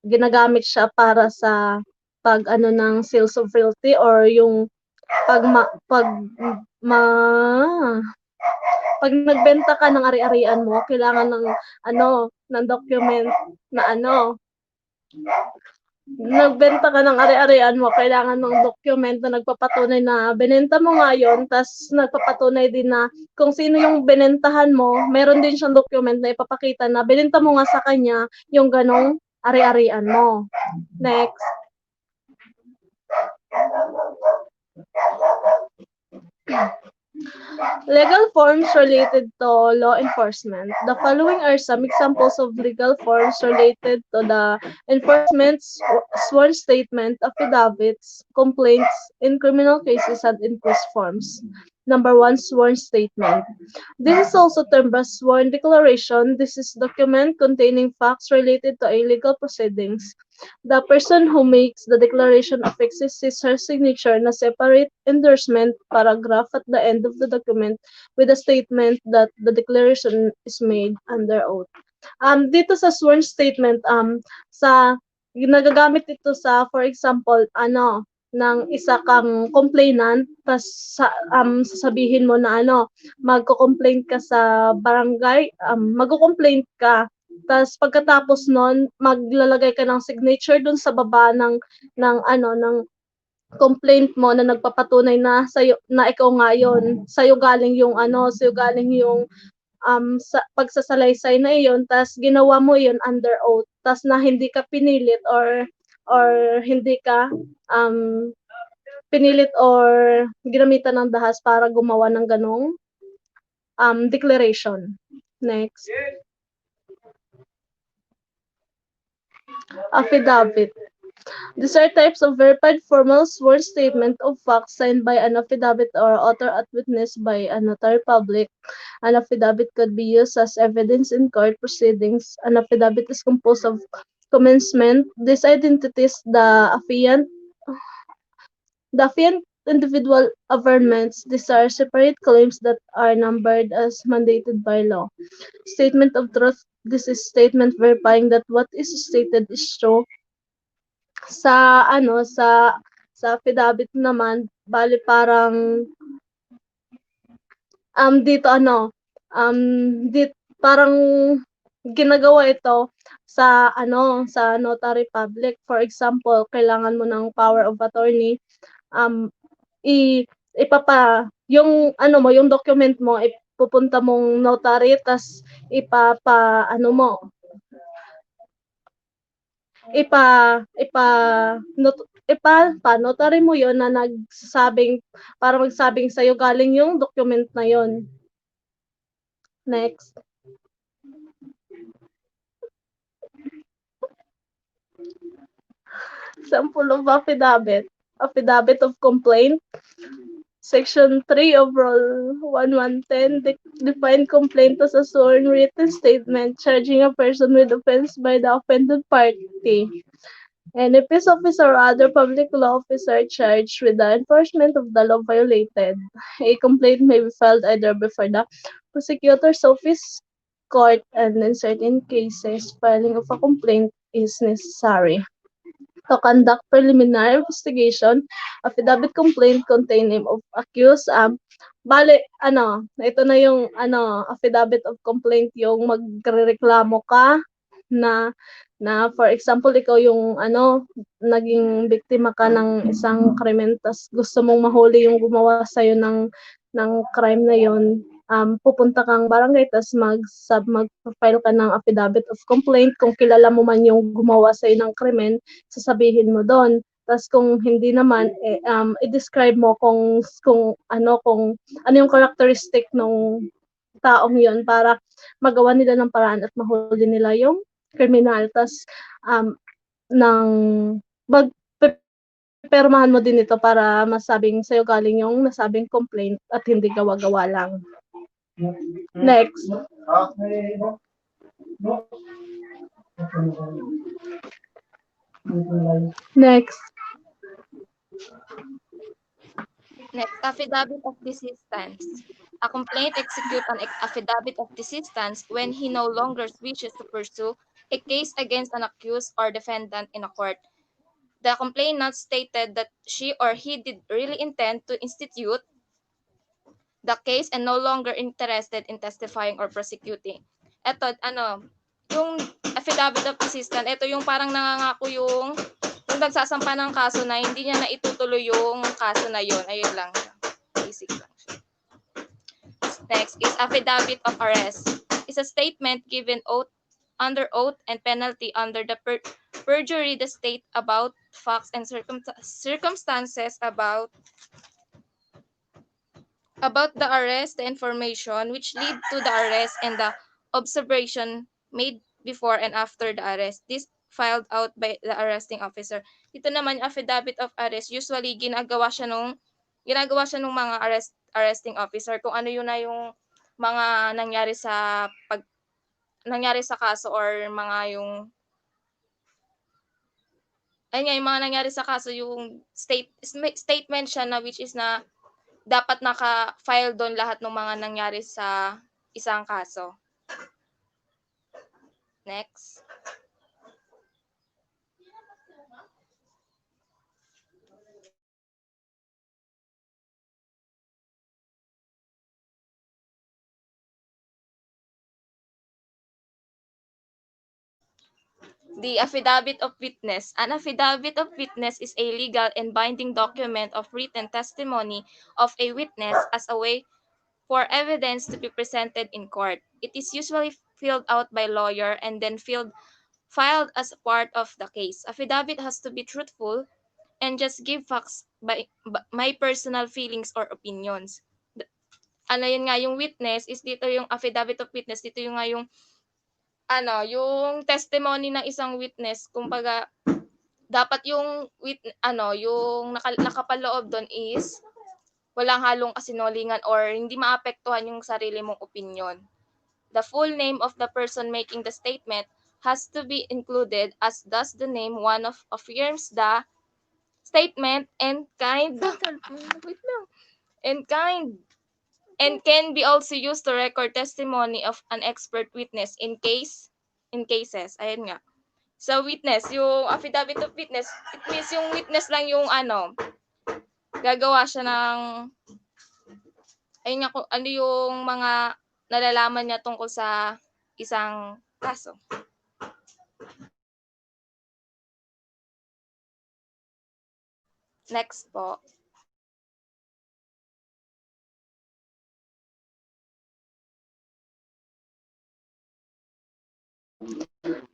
ginagamit siya para sa pag ano ng sales of realty or yung pag pag nagbenta ka ng ari-arian mo, kailangan ng ng document na nagbenta ka ng ari-arian mo, kailangan ng document na nagpapatunay na binenta mo nga yun, tas nagpapatunay din na kung sino yung binentahan mo, meron din siyang document na ipapakita na binenta mo nga sa kanya yung ganong ari-arian mo. Next. Legal forms related to law enforcement. The following are some examples of legal forms related to the enforcement: sworn statement, affidavits, complaints in criminal cases, and inquest forms. Number 1, sworn statement. This is also termed as sworn declaration. This is document containing facts related to a legal proceedings. The person who makes the declaration affixes his her signature na separate endorsement paragraph at the end of the document with a statement that the declaration is made under oath. Dito sa sworn statement, nagagamit ito sa, for example, ng isa kang complainant, tas sasabihin mo na magko-complain ka sa barangay, magko-complain ka. Tas pagkatapos nun, maglalagay ka ng signature dun sa baba ng complaint mo na nagpapatunay na sa'yo, na ikaw nga yun, sa'yo galing yung pagsasalaysay na iyon, tas ginawa mo yun under oath, tas na hindi ka pinilit or hindi ka pinilit or ginamitan ng dahas para gumawa ng ganong declaration. Next. Affidavit. These are types of verified formal sworn statement of facts signed by an affidavit or author at witness by a notary public. An affidavit could be used as evidence in court proceedings. An affidavit is composed of commencement, these identities, the affiant individual averments. These are separate claims that are numbered as mandated by law. Statement of truth. This is statement verifying that what is stated is true. Sa affidavit naman, bali parang dito parang ginagawa ito sa sa notary public. For example, kailangan mo ng power of attorney, yung document mo ipupunta mong notary, tas ipa ipa not, notary mo yon na nagsasabing para magsabing sa'yo galing yung document na yon. Next. Sample of affidavit. Affidavit of complaint. Section 3 of Rule 1110 define complaint as a sworn written statement charging a person with offense by the offended party. And if peace officer or other public law officer charged with the enforcement of the law violated, a complaint may be filed either before the prosecutor's office, court, and in certain cases, filing of a complaint is necessary. To conduct preliminary investigation, affidavit complaint contain name of accused. Bale, ito na yung affidavit of complaint yung magrereklamo ka na for example ikaw yung naging biktima ka ng isang krimen tas gusto mong mahuli yung gumawa sa ng crime na yon. Pupunta kang barangay tas mag-file ka ng affidavit of complaint kung kilala mo man yung gumawa sa ng krimen, sasabihin mo doon. Tas kung hindi naman i-describe mo kung ano yung characteristic ng taong yon para magawa nila ng paraan at mahuli nila yung kriminal. Tas ng permahan mo din ito para masabing sa'yo galing yung nasabing complaint at hindi gawa-gawa lang. Next. Next. Next, affidavit of desistance. A complaint executes an affidavit of desistance when he no longer wishes to pursue a case against an accused or defendant in a court. The complainant stated that she or he did really intend to institute the case and no longer interested in testifying or prosecuting. Ito, yung affidavit of desistance, ito yung parang nangangako yung nagsasampa ng kaso na hindi niya na itutuloy yung kaso na yun. Ayun lang. Basic lang siya. Next is affidavit of arrest. It's a statement given under oath and penalty under the perjury the state about facts and circumstances about the arrest, the information which lead to the arrest, and the observation made before and after the arrest. This filed out by the arresting officer. Dito naman, affidavit of arrest, usually ginagawa siya nung mga arresting officer kung ano yun na yung mga nangyari sa kaso or mga yung yung mga nangyari sa kaso yung statement siya na which is na dapat naka-file doon lahat ng mga nangyari sa isang kaso. Next. The affidavit of witness. An affidavit of witness is a legal and binding document of written testimony of a witness as a way for evidence to be presented in court. It is usually filled out by lawyer and then filed as part of the case. Affidavit has to be truthful and just give facts by my personal feelings or opinions. Yun nga yung witness is dito yung affidavit of witness, dito yung nga yung yung testimony ng isang witness, kumbaga dapat yung yung nakapaloob doon is walang halong kasinungalingan or hindi maapektuhan yung sarili mong opinion. The full name of the person making the statement has to be included, as does the name one of affirms the statement and can be also used to record testimony of an expert witness in cases. Ayun nga. So witness, yung affidavit of witness, it means yung witness lang yung gagawa siya ng ayun nga kung ano yung mga nalalaman niya tungkol sa isang kaso. Next po.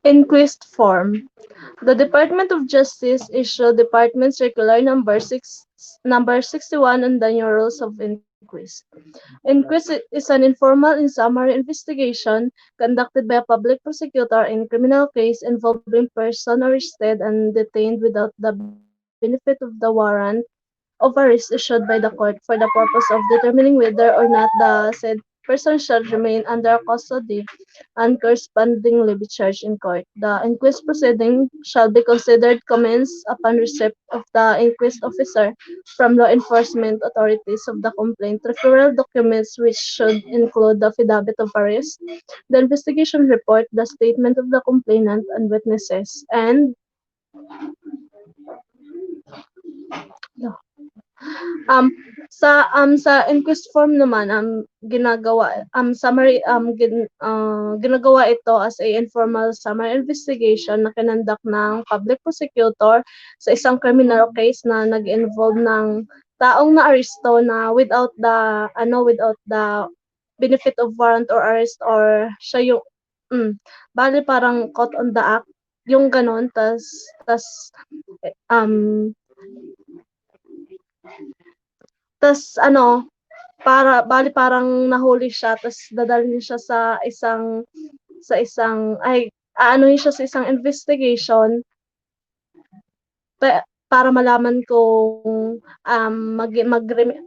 Inquest form. The Department of Justice issued Department Circular number 61 on the new rules of inquest. Inquest is an informal and summary investigation conducted by a public prosecutor in criminal case involving person arrested and detained without the benefit of the warrant of arrest issued by the court for the purpose of determining whether or not the said person shall remain under custody and correspondingly be charged in court. The inquest proceeding shall be considered commenced upon receipt of the inquest officer from law enforcement authorities of the complaint, referral documents which should include the affidavit of arrest, the investigation report, the statement of the complainant and witnesses, and Um, sa inquest form naman, ginagawa summary ginagawa ito as a informal summary investigation na kinonduct ng public prosecutor sa isang criminal case na nag-involve ng taong naaresto na without the benefit of warrant or arrest or siya yung bale parang caught on the act, yung gano'n um tas ano parang nahuli siya tas dadalhin siya sa isang aanuhin siya sa isang investigation para malaman kung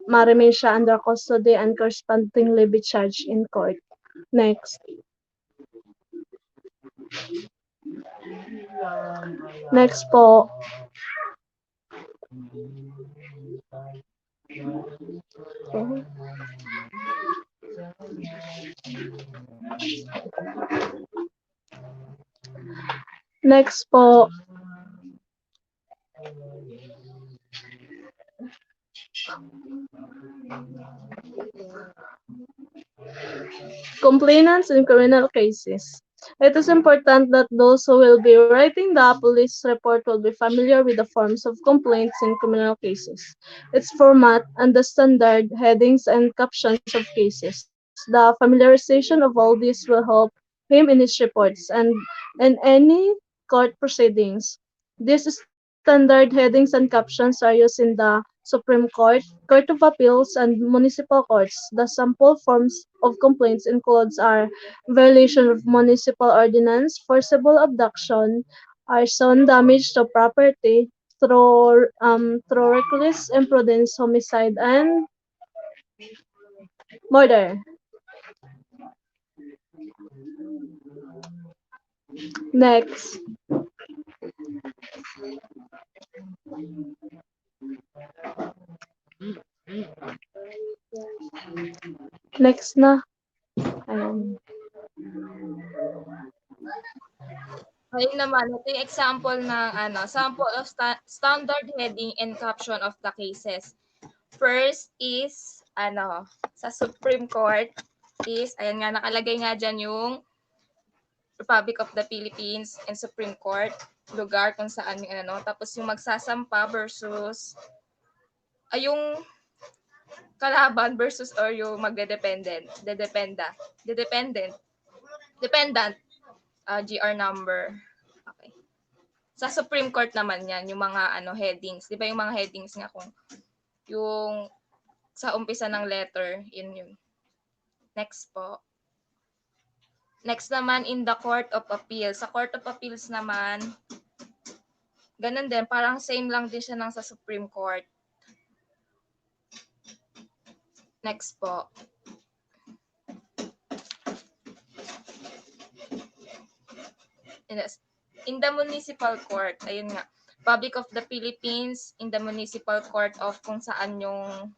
ma-remain siya under custody and correspondingly be charged in court. Next. Next po. Next po. Complainants in criminal cases. It is important that those who will be writing the police report will be familiar with the forms of complaints in criminal cases, its format, and the standard headings and captions of cases. The familiarization of all these will help him in his reports and any court proceedings. These standard headings and captions are used in the Supreme Court, Court of Appeals, and municipal courts. The sample forms of complaints includes are violation of municipal ordinance, forcible abduction, arson, damage to property through reckless imprudence, homicide, and murder. Next. Next na. Ayan. Ayun naman, ito yung example ng sample of standard heading and caption of the cases. First is sa Supreme Court is ayan nga nakalagay nga diyan yung Republic of the Philippines and Supreme Court, lugar kung saan yung tapos yung magsasampa versus ay yung kalaban versus or yung magdedependent, dependent, GR number. Okay. Sa Supreme Court naman yan, yung mga headings. Di ba yung mga headings nga kung yung sa umpisa ng letter, yun. Next po. Next naman in the Court of Appeals. Sa Court of Appeals naman, ganun din, parang same lang din siya ng sa Supreme Court. Next po. In the Municipal Court, ayun nga, Republic of the Philippines, in the Municipal Court of kung saan yung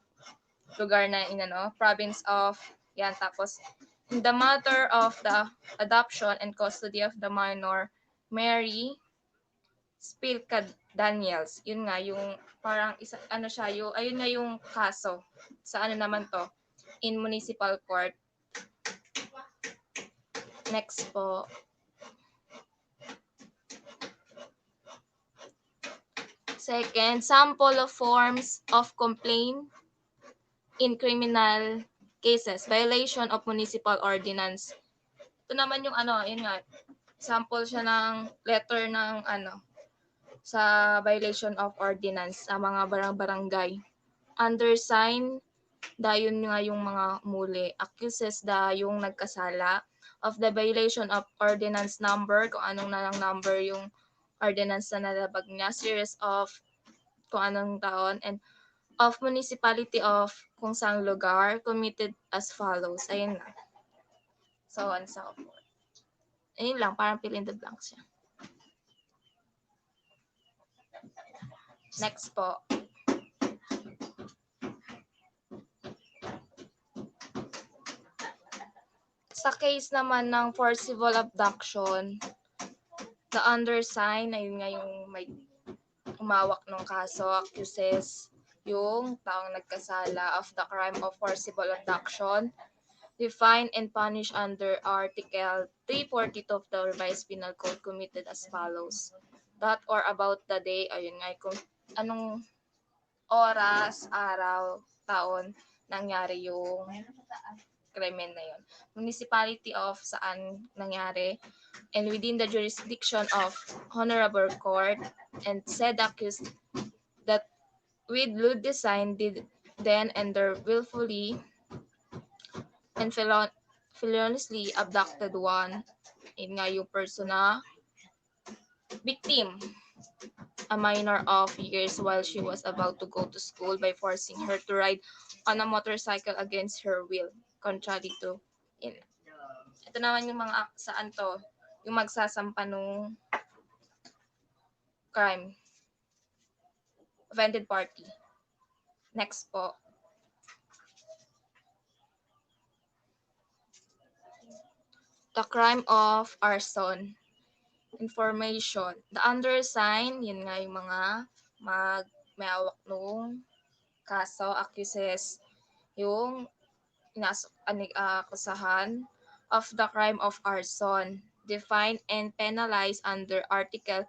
lugar na province of, yan, tapos in the matter of the adoption and custody of the minor, Mary Spilka Daniels. Yun nga, yung parang ayun nga yung kaso. Sa naman to? In Municipal Court. Next po. Second, sample of forms of complaint in criminal cases, violation of municipal ordinance. Ito naman yung yun nga, Sample siya ng letter ng sa violation of ordinance sa mga barangay. Undersign, dayon nga yung mga muli. Accuses da yung nagkasala of the violation of ordinance number, kung anong nalang number yung ordinance na nalabag niya, series of kung anong taon, and of municipality of kung saang lugar, committed as follows. Ayun na. So on and so forth. Ayun lang, parang fill in the blanks siya. Next po. Sa case naman ng forcible abduction, the undersigned, ayun nga yung may umawak ng kaso, accuses yung taong nagkasala of the crime of forcible abduction, defined and punished under Article 342 of the Revised Penal Code, committed as follows. That or about the day, ayun nga, kung anong oras, araw, taon, nangyari yung krimen na yun. Municipality of saan nangyari, and within the jurisdiction of Honorable Court, and said accused that with lewd design did then and there willfully and feloniously abducted one, yun nga yung person na victim, a minor of years, while she was about to go to school by forcing her to ride on a motorcycle against her will, contrary to in. Ito naman yung mga saan to, yung magsasampa nung crime. Offended party. Next po. The crime of arson. Information. The undersigned, yun nga yung mga may hawak nung kaso, accuses yung akusahan of the crime of arson, defined and penalized under Article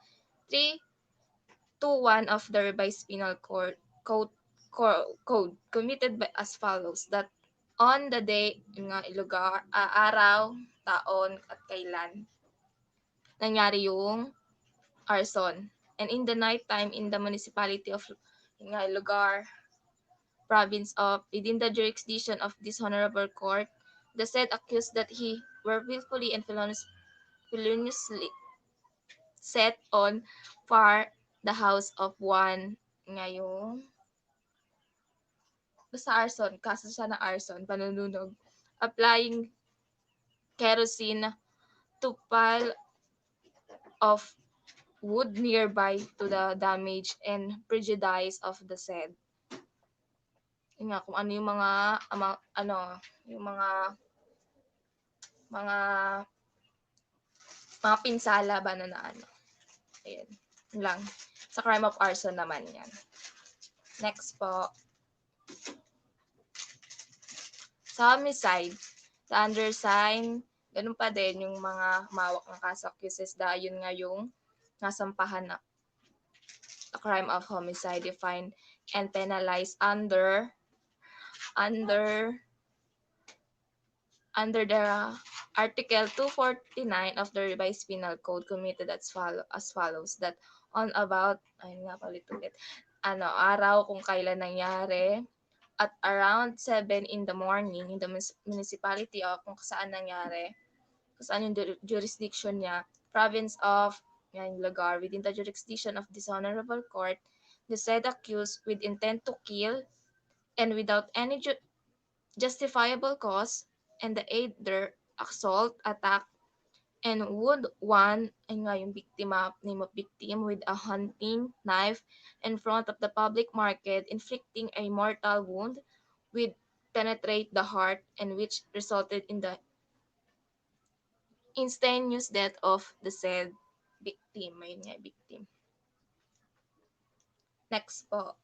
321 of the Revised Penal Code, committed by as follows, that on the day, nga lugar, araw, taon, at kailan nangyari yung arson. And in the night time in the municipality of nga lugar, province of, within the jurisdiction of this honorable court, the said accused that he were willfully and feloniously set on fire the house of one, ngayong basta arson, kaso siya na arson, panununog, applying kerosene to pile of wood nearby to the damage and prejudice of the said. Yun nga, kung ano yung mga, yung mga pinsala ba na ano. Ayan. Yun lang. Sa crime of arson naman yan. Next po. Sa homicide, the undersigned, ganun pa din yung mga mawak ng kaso accuses dahil yun nga yung nasampahan na the crime of homicide defined and penalized under the Article 249 of the Revised Penal Code, committed as follows, that on about, ayun nga ulit, araw kung kailan nangyari, at around 7 in the morning in the municipality of kung saan nangyari, kung saan yung jurisdiction niya, province of yung lugar, within the jurisdiction of this honorable court, the said accused with intent to kill and without any justifiable cause, and the either assault, attack, and wound one, ay nga yung biktima, name of victim, with a hunting knife in front of the public market, inflicting a mortal wound with penetrate the heart, and which resulted in the instantaneous death of the said victim. Ayun nga, victim. Next po.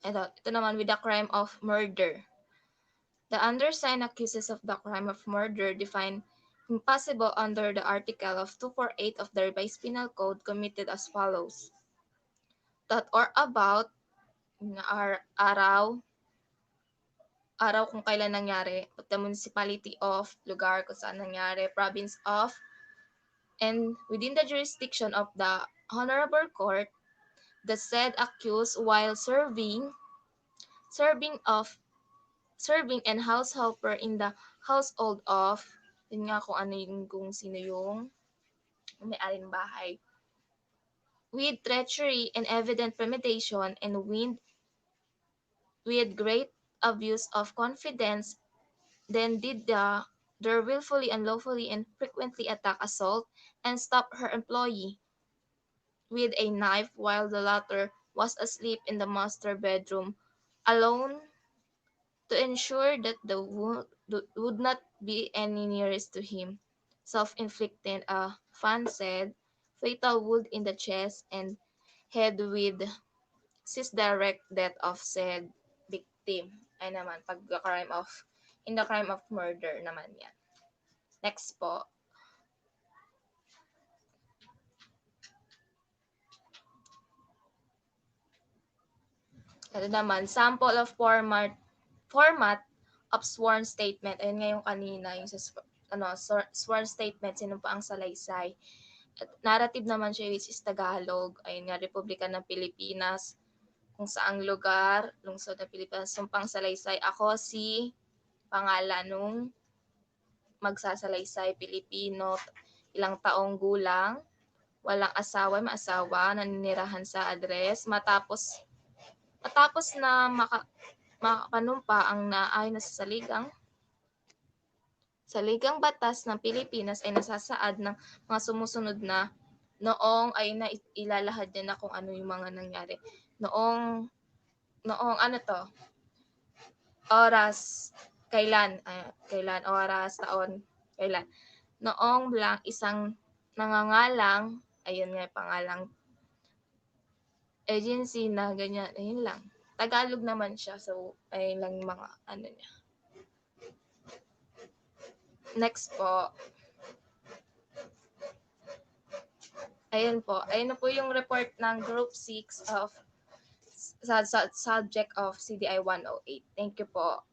Ito naman with the crime of murder. The undersigned accuses of the crime of murder defined impossible under the article of 248 of the Revised Penal Code, committed as follows. That or about araw, araw kung kailan nangyari, the municipality of, lugar kung saan nangyari, province of, and within the jurisdiction of the Honorable Court, the said accused while serving of serving and house helper in the household of, yun nga kung ano yung kung sino yung may-ari ng bahay, with treachery and evident premeditation and with great abuse of confidence, then did their willfully, unlawfully, and frequently attack, assault, and stop her employee with a knife while the latter was asleep in the master bedroom alone to ensure that the wound would not be any nearest to him. Self-inflicted, a fan said, fatal wound in the chest and head with direct death of said victim. Ay naman, in the crime of murder naman yan. Next po. Ito naman, sample of format of sworn statement. Ayun nga yung kanina, yung sa sworn statement, sino pa ang salaysay. At narrative naman siya, which is Tagalog. Ayun nga, Republika ng Pilipinas, kung saang lugar, lungsod ng Pilipinas, sumpang salaysay. Ako si pangalan nung magsasalaysay, Pilipino, ilang taong gulang, walang asawa, maasawa, naninirahan sa address, matapos na makapanumpa ang naayon na sa ligang batas ng Pilipinas ay nasasaad ng mga sumusunod na noong ay na ilalahad niya na kung ano yung mga nangyari. Noong ano to? Oras, kailan, oras, taon, kailan. Noong isang nangangalang, ayun nga pangalang agency na ganyan, ayun lang. Tagalog naman siya, so ayun lang yung mga ano niya. Next po. Ayun na po yung report ng Group 6 of subject of CDI 108. Thank you po.